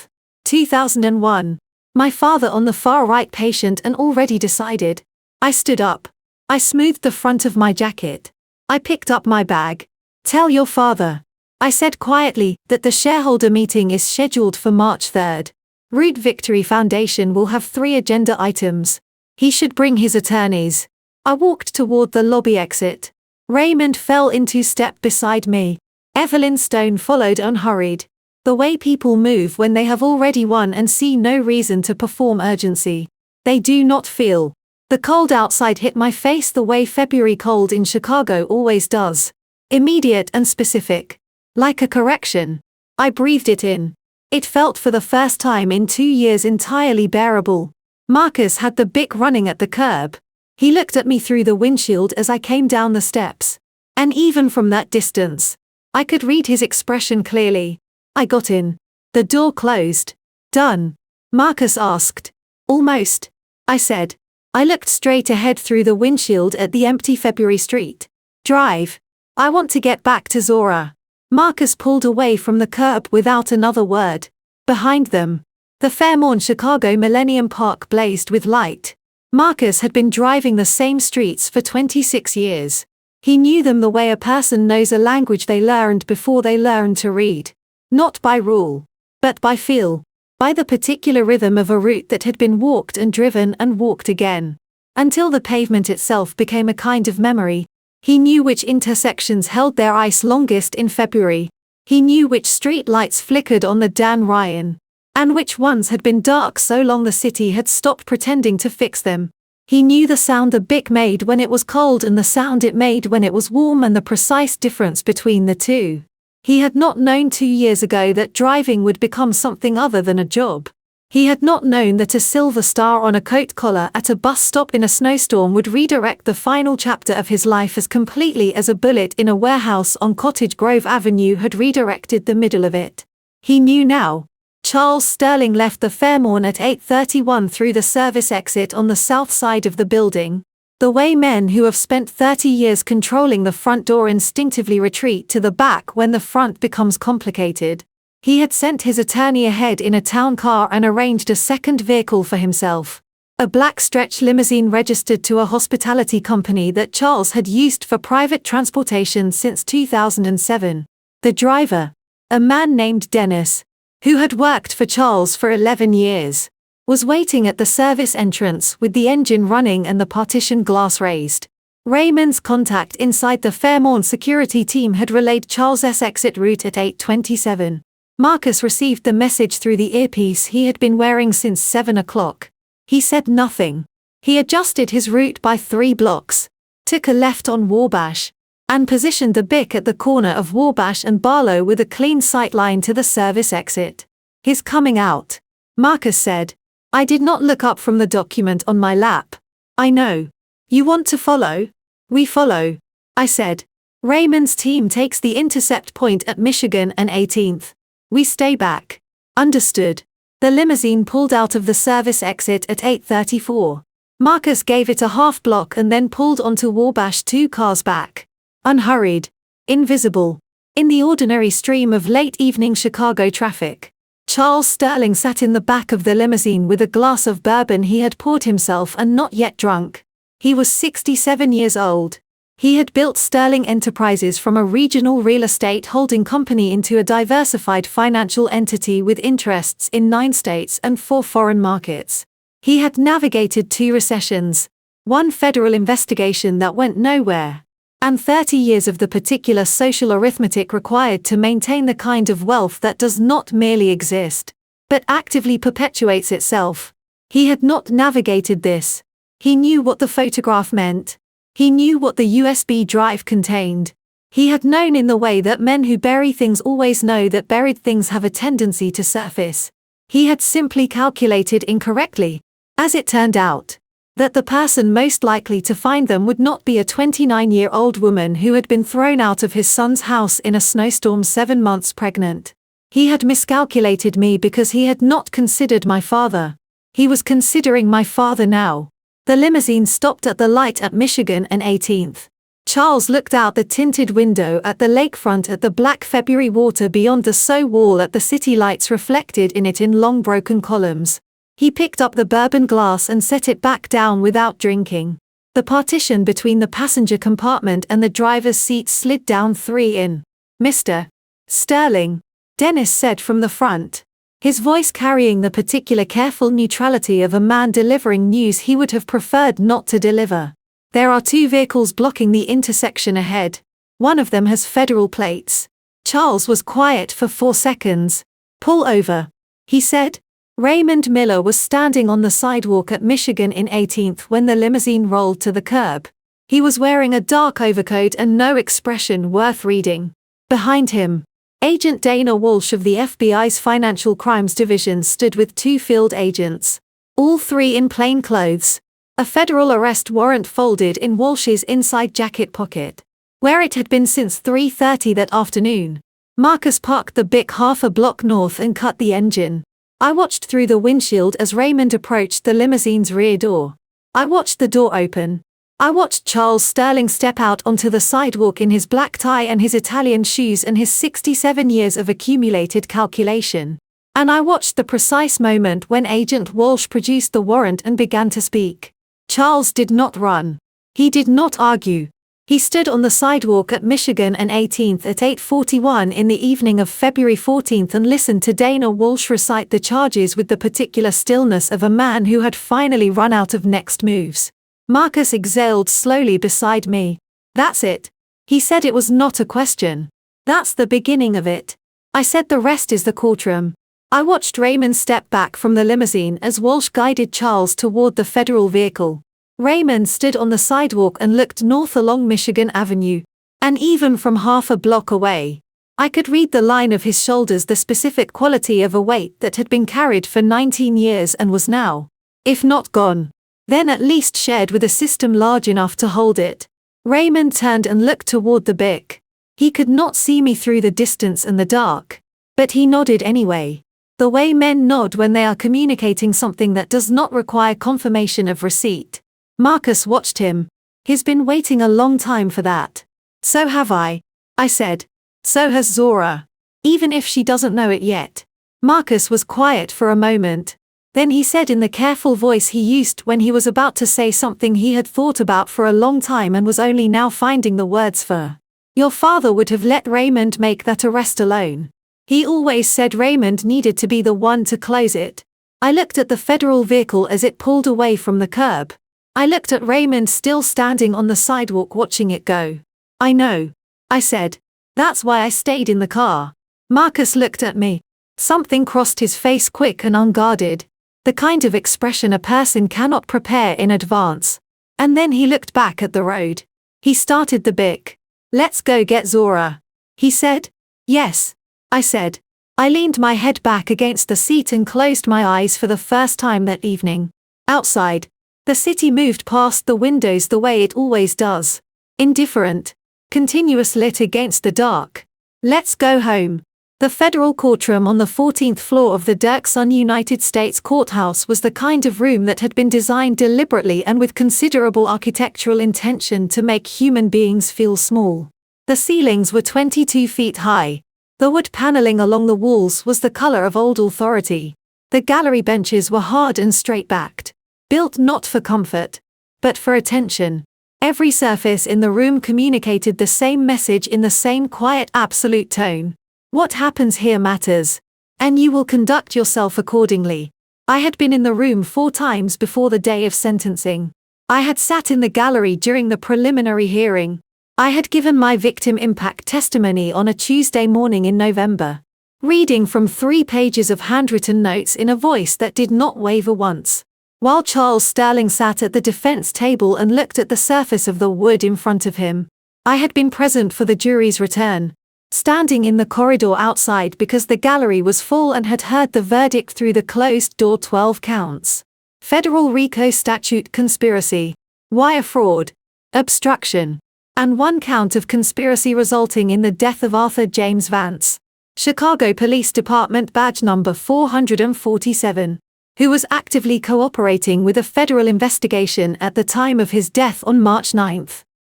2001. My father on the far right, patient and already decided. I stood up. I smoothed the front of my jacket. I picked up my bag. Tell your father. I said quietly that the shareholder meeting is scheduled for March 3rd. Root Victory Foundation will have 3 agenda items. He should bring his attorneys. I walked toward the lobby exit. Raymond fell into step beside me. Evelyn Stone followed unhurried. The way people move when they have already won and see no reason to perform urgency. They do not feel. The cold outside hit my face the way February cold in Chicago always does. Immediate and specific. Like a correction. I breathed it in. It felt for the first time in 2 years entirely bearable. Marcus had the Bic running at the curb. He looked at me through the windshield as I came down the steps. And even from that distance, I could read his expression clearly. I got in. The door closed. Done? Marcus asked. Almost. I said. I looked straight ahead through the windshield at the empty February Street. Drive. I want to get back to Zora. Marcus pulled away from the curb without another word. Behind them, the Fairmont Chicago Millennium Park blazed with light. Marcus had been driving the same streets for 26 years. He knew them the way a person knows a language they learned before they learned to read. Not by rule, but by feel. By the particular rhythm of a route that had been walked and driven and walked again. Until the pavement itself became a kind of memory. He knew which intersections held their ice longest in February. He knew which street lights flickered on the Dan Ryan. And which ones had been dark so long the city had stopped pretending to fix them. He knew the sound the Bic made when it was cold and the sound it made when it was warm and the precise difference between the two. He had not known 2 years ago that driving would become something other than a job. He had not known that a silver star on a coat collar at a bus stop in a snowstorm would redirect the final chapter of his life as completely as a bullet in a warehouse on Cottage Grove Avenue had redirected the middle of it. He knew now. Charles Sterling left the Fairmont at 8:31 through the service exit on the south side of the building. The way men who have spent 30 years controlling the front door instinctively retreat to the back when the front becomes complicated. He had sent his attorney ahead in a town car and arranged a second vehicle for himself. A black stretch limousine registered to a hospitality company that Charles had used for private transportation since 2007. The driver, a man named Dennis, who had worked for Charles for 11 years, was waiting at the service entrance with the engine running and the partition glass raised. Raymond's contact inside the Fairmont security team had relayed Charles's exit route at 8:27. Marcus received the message through the earpiece he had been wearing since 7 o'clock. He said nothing. He adjusted his route by 3 blocks, took a left on Wabash, and positioned the Bic at the corner of Wabash and Barlow with a clean sight line to the service exit. He's coming out, Marcus said. I did not look up from the document on my lap. I know. You want to follow? We follow, I said. Raymond's team takes the intercept point at Michigan and 18th. We stay back. Understood. The limousine pulled out of the service exit at 8:34. Marcus gave it a half block and then pulled onto Wabash 2 cars back. Unhurried. Invisible. In the ordinary stream of late evening Chicago traffic. Charles Sterling sat in the back of the limousine with a glass of bourbon he had poured himself and not yet drunk. He was 67 years old. He had built Sterling Enterprises from a regional real estate holding company into a diversified financial entity with interests in 9 states and 4 foreign markets. He had navigated 2 recessions, 1 federal investigation that went nowhere, and 30 years of the particular social arithmetic required to maintain the kind of wealth that does not merely exist, but actively perpetuates itself. He had not navigated this. He knew what the photograph meant. He knew what the USB drive contained. He had known in the way that men who bury things always know that buried things have a tendency to surface. He had simply calculated incorrectly, as it turned out, that the person most likely to find them would not be a 29-year-old woman who had been thrown out of his son's house in a snowstorm 7 months pregnant. He had miscalculated me because he had not considered my father. He was considering my father now. The limousine stopped at the light at Michigan and 18th. Charles looked out the tinted window at the lakefront at the black February water beyond the SO wall at the city lights reflected in it in long broken columns. He picked up the bourbon glass and set it back down without drinking. The partition between the passenger compartment and the driver's seat slid down 3 in. "Mr. Sterling," Dennis said from the front, his voice carrying the particular careful neutrality of a man delivering news he would have preferred not to deliver. "There are 2 vehicles blocking the intersection ahead. One of them has federal plates." Charles was quiet for 4 seconds. "Pull over," he said. Raymond Miller was standing on the sidewalk at Michigan in 18th when the limousine rolled to the curb. He was wearing a dark overcoat and no expression worth reading. Behind him, Agent Dana Walsh of the FBI's Financial Crimes Division stood with 2 field agents, all 3 in plain clothes. A federal arrest warrant folded in Walsh's inside jacket pocket, where it had been since 3:30 that afternoon. Marcus parked the Bic half a block north and cut the engine. I watched through the windshield as Raymond approached the limousine's rear door. I watched the door open. I watched Charles Sterling step out onto the sidewalk in his black tie and his Italian shoes and his 67 years of accumulated calculation. And I watched the precise moment when Agent Walsh produced the warrant and began to speak. Charles did not run. He did not argue. He stood on the sidewalk at Michigan and 18th at 8:41 in the evening of February 14th and listened to Dana Walsh recite the charges with the particular stillness of a man who had finally run out of next moves. Marcus exhaled slowly beside me. "That's it." He said. "It was not a question. That's the beginning of it." I said. "The rest is the courtroom." I watched Raymond step back from the limousine as Walsh guided Charles toward the federal vehicle. Raymond stood on the sidewalk and looked north along Michigan Avenue. And even from half a block away, I could read the line of his shoulders, the specific quality of a weight that had been carried for 19 years and was now, if not gone, then at least shared with a system large enough to hold it. Raymond turned and looked toward the Bic. He could not see me through the distance and the dark, but he nodded anyway. The way men nod when they are communicating something that does not require confirmation of receipt. Marcus watched him. "He's been waiting a long time for that." "So have I," I said. "So has Zora. Even if she doesn't know it yet." Marcus was quiet for a moment. Then he said in the careful voice he used when he was about to say something he had thought about for a long time and was only now finding the words for. "Your father would have let Raymond make that arrest alone. He always said Raymond needed to be the one to close it." I looked at the federal vehicle as it pulled away from the curb. I looked at Raymond still standing on the sidewalk watching it go. "I know," I said. "That's why I stayed in the car." Marcus looked at me. Something crossed his face quick and unguarded. The kind of expression a person cannot prepare in advance. And then he looked back at the road. He started the Bic. "Let's go get Zora," he said. "Yes," I said. I leaned my head back against the seat and closed my eyes for the first time that evening. Outside, the city moved past the windows the way it always does. Indifferent. Continuous lit against the dark. "Let's go home." The federal courtroom on the 14th floor of the Dirksen United States Courthouse was the kind of room that had been designed deliberately and with considerable architectural intention to make human beings feel small. The ceilings were 22 feet high. The wood paneling along the walls was the color of old authority. The gallery benches were hard and straight-backed, built not for comfort, but for attention. Every surface in the room communicated the same message in the same quiet absolute tone. What happens here matters, and you will conduct yourself accordingly. I had been in the room 4 times before the day of sentencing. I had sat in the gallery during the preliminary hearing. I had given my victim impact testimony on a Tuesday morning in November. reading from 3 pages of handwritten notes in a voice that did not waver once. While Charles Sterling sat at the defense table and looked at the surface of the wood in front of him, I had been present for the jury's return, standing in the corridor outside because the gallery was full, and had heard the verdict through the closed door. 12 counts. Federal RICO statute: conspiracy, wire fraud, obstruction, and 1 count of conspiracy resulting in the death of Arthur James Vance, Chicago Police Department badge number 447, who was actively cooperating with a federal investigation at the time of his death on March 9,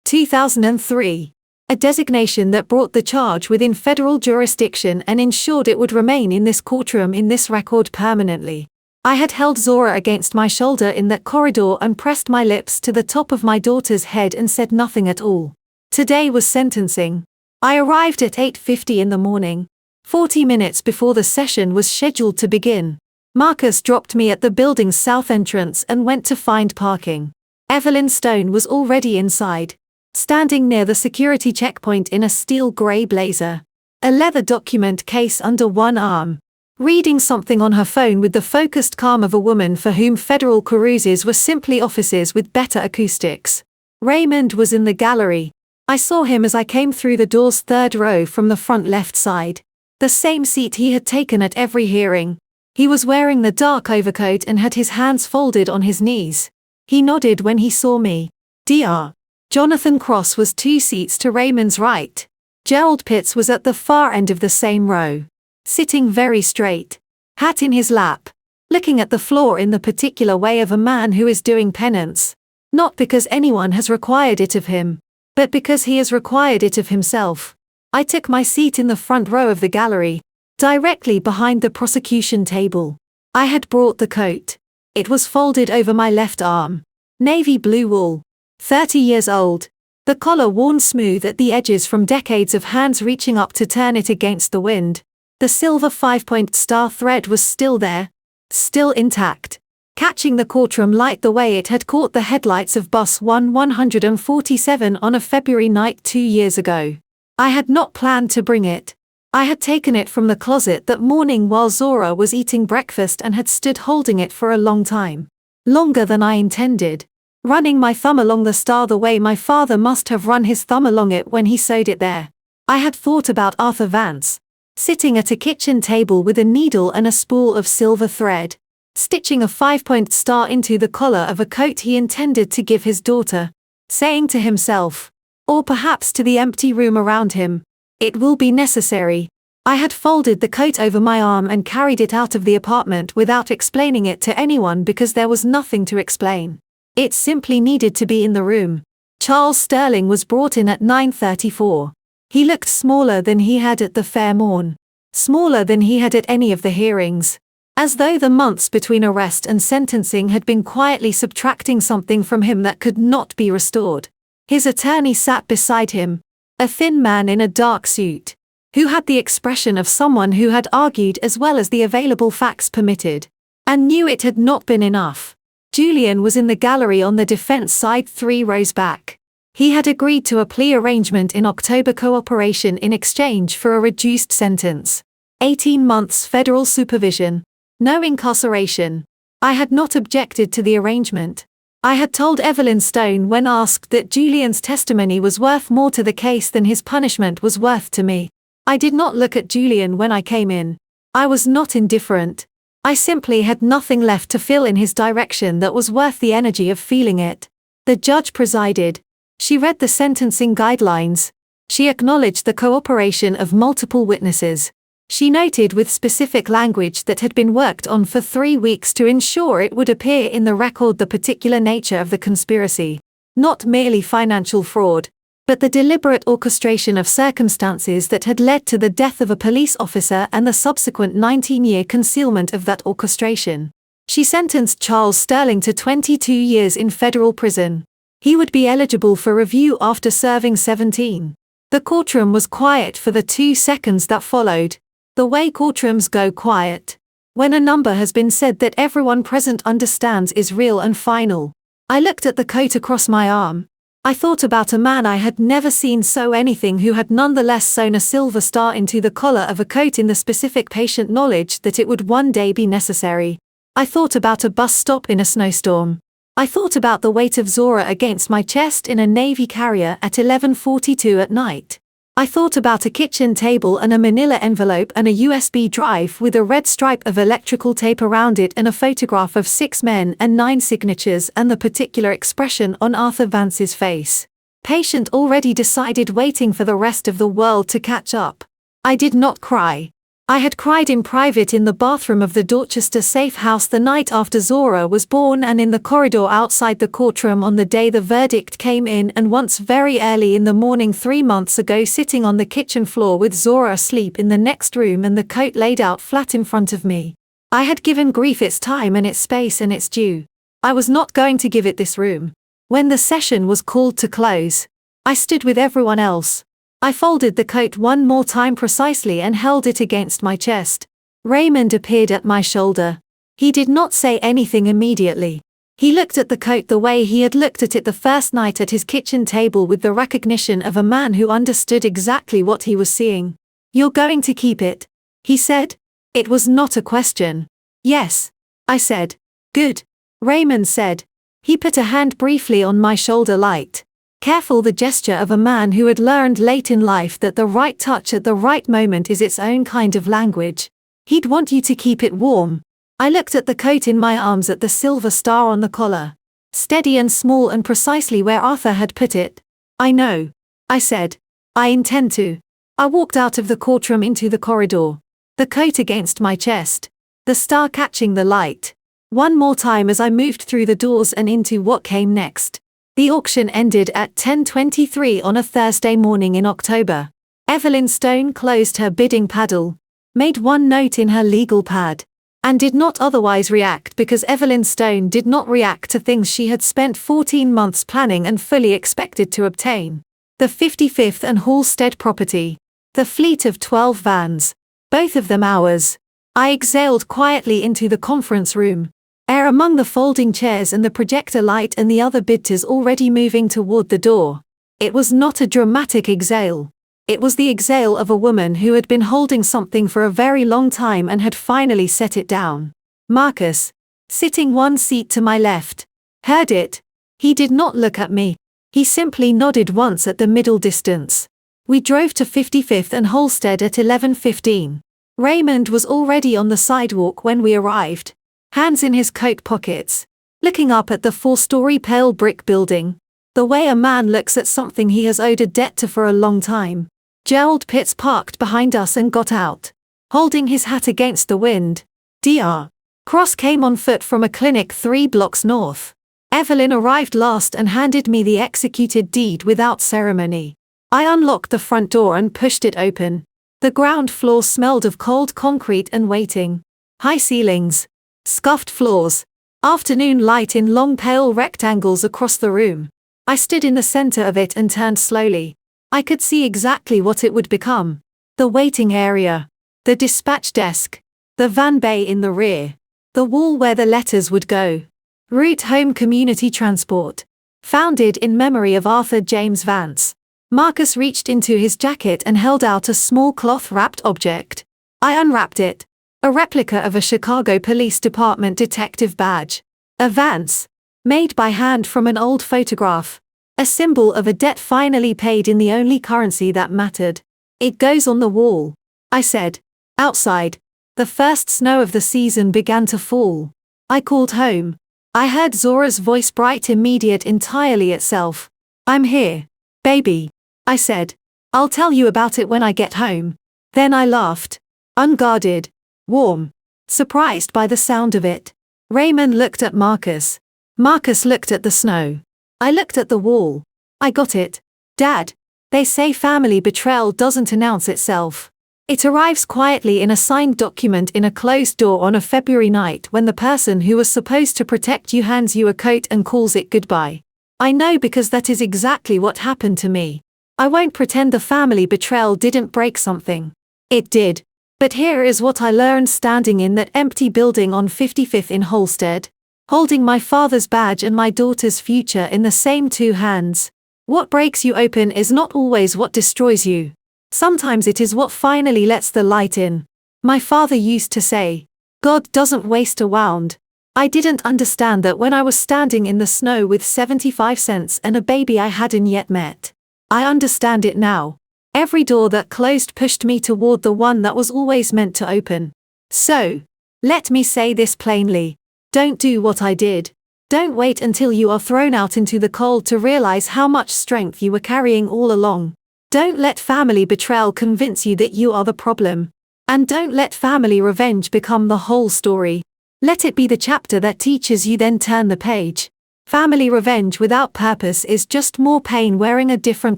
2003. A designation that brought the charge within federal jurisdiction and ensured it would remain in this courtroom in this record permanently. I had held Zora against my shoulder in that corridor and pressed my lips to the top of my daughter's head and said nothing at all. Today was sentencing. I arrived at 8:50 in the morning, 40 minutes before the session was scheduled to begin. Marcus dropped me at the building's south entrance and went to find parking. Evelyn Stone was already inside, standing near the security checkpoint in a steel gray blazer, a leather document case under one arm, reading something on her phone with the focused calm of a woman for whom federal carousers were simply offices with better acoustics. Raymond was in the gallery. I saw him as I came through the door's 3rd row from the front left side, the same seat he had taken at every hearing. He was wearing the dark overcoat and had his hands folded on his knees. He nodded when he saw me. Dr. Jonathan Cross was 2 seats to Raymond's right. Gerald Pitts was at the far end of the same row, sitting very straight, hat in his lap, looking at the floor in the particular way of a man who is doing penance, not because anyone has required it of him, but because he has required it of himself. I took my seat in the front row of the gallery, directly behind the prosecution table. I had brought the coat. It was folded over my left arm. Navy blue wool. 30 years old. The collar worn smooth at the edges from decades of hands reaching up to turn it against the wind. The silver 5-point star thread was still there, still intact, catching the courtroom light the way it had caught the headlights of Bus 147 on a February night 2 years ago. I had not planned to bring it. I had taken it from the closet that morning while Zora was eating breakfast and had stood holding it for a long time. Longer than I intended. Running my thumb along the star the way my father must have run his thumb along it when he sewed it there. I had thought about Arthur Vance, sitting at a kitchen table with a needle and a spool of silver thread, stitching a 5-point star into the collar of a coat he intended to give his daughter, saying to himself, or perhaps to the empty room around him, "It will be necessary." I had folded the coat over my arm and carried it out of the apartment without explaining it to anyone because there was nothing to explain. It simply needed to be in the room. Charles Sterling was brought in at 9:34. He looked smaller than he had at the fair morn. Smaller than he had at any of the hearings. As though the months between arrest and sentencing had been quietly subtracting something from him that could not be restored. His attorney sat beside him, a thin man in a dark suit, who had the expression of someone who had argued as well as the available facts permitted, and knew it had not been enough. Julian was in the gallery on the defense side 3 rows back. He had agreed to a plea arrangement in October, cooperation in exchange for a reduced sentence. 18 months federal supervision. No incarceration. I had not objected to the arrangement. I had told Evelyn Stone when asked that Julian's testimony was worth more to the case than his punishment was worth to me. I did not look at Julian when I came in. I was not indifferent. I simply had nothing left to feel in his direction that was worth the energy of feeling it. The judge presided. She read the sentencing guidelines. She acknowledged the cooperation of multiple witnesses. She noted with specific language that had been worked on for 3 weeks to ensure it would appear in the record the particular nature of the conspiracy. Not merely financial fraud, but the deliberate orchestration of circumstances that had led to the death of a police officer and the subsequent 19-year concealment of that orchestration. She sentenced Charles Sterling to 22 years in federal prison. He would be eligible for review after serving 17. The courtroom was quiet for the 2 seconds that followed. The way courtrooms go quiet. When a number has been said that everyone present understands is real and final. I looked at the coat across my arm. I thought about a man I had never seen sew anything who had nonetheless sewn a silver star into the collar of a coat in the specific patient knowledge that it would one day be necessary. I thought about a bus stop in a snowstorm. I thought about the weight of Zora against my chest in a Navy carrier at 11:42 at night. I thought about a kitchen table and a manila envelope and a USB drive with a red stripe of electrical tape around it and a photograph of 6 men and 9 signatures and the particular expression on Arthur Vance's face. Patient already decided, waiting for the rest of the world to catch up. I did not cry. I had cried in private in the bathroom of the Dorchester safe house the night after Zora was born, and in the corridor outside the courtroom on the day the verdict came in, and once very early in the morning 3 months ago, sitting on the kitchen floor with Zora asleep in the next room and the coat laid out flat in front of me. I had given grief its time and its space and its due. I was not going to give it this room. When the session was called to close, I stood with everyone else. I folded the coat one more time precisely and held it against my chest. Raymond appeared at my shoulder. He did not say anything immediately. He looked at the coat the way he had looked at it the first night at his kitchen table, with the recognition of a man who understood exactly what he was seeing. "You're going to keep it?" he said. It was not a question. "Yes," I said. "Good," Raymond said. He put a hand briefly on my shoulder, light, careful, the gesture of a man who had learned late in life that the right touch at the right moment is its own kind of language. "He'd want you to keep it warm." I looked at the coat in my arms, at the silver star on the collar, steady and small and precisely where Arthur had put it. "I know," I said. "I intend to." I walked out of the courtroom into the corridor, the coat against my chest, the star catching the light. One more time as I moved through the doors and into what came next. The auction ended at 10:23 on a Thursday morning in October. Evelyn Stone closed her bidding paddle, made one note in her legal pad, and did not otherwise react, because Evelyn Stone did not react to things she had spent 14 months planning and fully expected to obtain. The 55th and Halstead property. The fleet of 12 vans. Both of them ours. I exhaled quietly into the conference room. Air among the folding chairs and the projector light and the other bidders already moving toward the door. It was not a dramatic exhale. It was the exhale of a woman who had been holding something for a very long time and had finally set it down. Marcus, sitting one seat to my left, heard it. He did not look at me. He simply nodded once at the middle distance. We drove to 55th and Halstead at 11:15. Raymond was already on the sidewalk when we arrived, hands in his coat pockets, looking up at the 4-story pale brick building, the way a man looks at something he has owed a debt to for a long time. Gerald Pitts parked behind us and got out, holding his hat against the wind. Dr. Cross came on foot from a clinic 3 blocks north. Evelyn arrived last and handed me the executed deed without ceremony. I unlocked the front door and pushed it open. The ground floor smelled of cold concrete and waiting. High ceilings, scuffed floors, afternoon light in long pale rectangles across the room. I stood in the center of it and turned slowly. I could see exactly what it would become. The waiting area, the dispatch desk, the van bay in the rear, the wall where the letters would go. Route Home Community Transport. Founded in memory of Arthur James Vance. Marcus reached into his jacket and held out a small cloth-wrapped object. I unwrapped it. A replica of a Chicago Police Department detective badge. A Vance. Made by hand from an old photograph. A symbol of a debt finally paid in the only currency that mattered. "It goes on the wall," I said. Outside, the first snow of the season began to fall. I called home. I heard Zora's voice, bright, immediate, entirely itself. "I'm here, baby," I said. "I'll tell you about it when I get home." Then I laughed. Unguarded. Warm. Surprised by the sound of it. Raymond looked at Marcus. Marcus looked at the snow. I looked at the wall. "I got it, Dad. They say family betrayal doesn't announce itself. It arrives quietly in a signed document in a closed door on a February night when the person who was supposed to protect you hands you a coat and calls it goodbye." I know, because that is exactly what happened to me. I won't pretend the family betrayal didn't break something. It did. But here is what I learned standing in that empty building on 55th in Halstead, holding my father's badge and my daughter's future in the same 2 hands. What breaks you open is not always what destroys you. Sometimes it is what finally lets the light in. My father used to say, God doesn't waste a wound. I didn't understand that when I was standing in the snow with 75 cents and a baby I hadn't yet met. I understand it now. Every door that closed pushed me toward the one that was always meant to open. So, let me say this plainly. Don't do what I did. Don't wait until you are thrown out into the cold to realize how much strength you were carrying all along. Don't let family betrayal convince you that you are the problem. And don't let family revenge become the whole story. Let it be the chapter that teaches you, then turn the page. Family revenge without purpose is just more pain wearing a different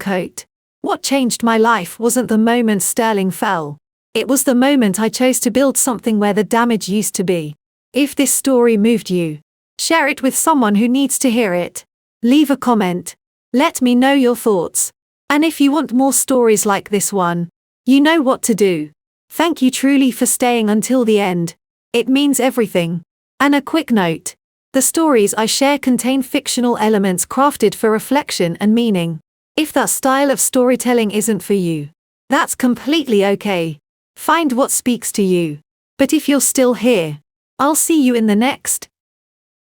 coat. What changed my life wasn't the moment Sterling fell. It was the moment I chose to build something where the damage used to be. If this story moved you, share it with someone who needs to hear it. Leave a comment. Let me know your thoughts. And if you want more stories like this one, you know what to do. Thank you truly for staying until the end. It means everything. And a quick note. The stories I share contain fictional elements crafted for reflection and meaning. If that style of storytelling isn't for you, that's completely okay. Find what speaks to you. But if you're still here, I'll see you in the next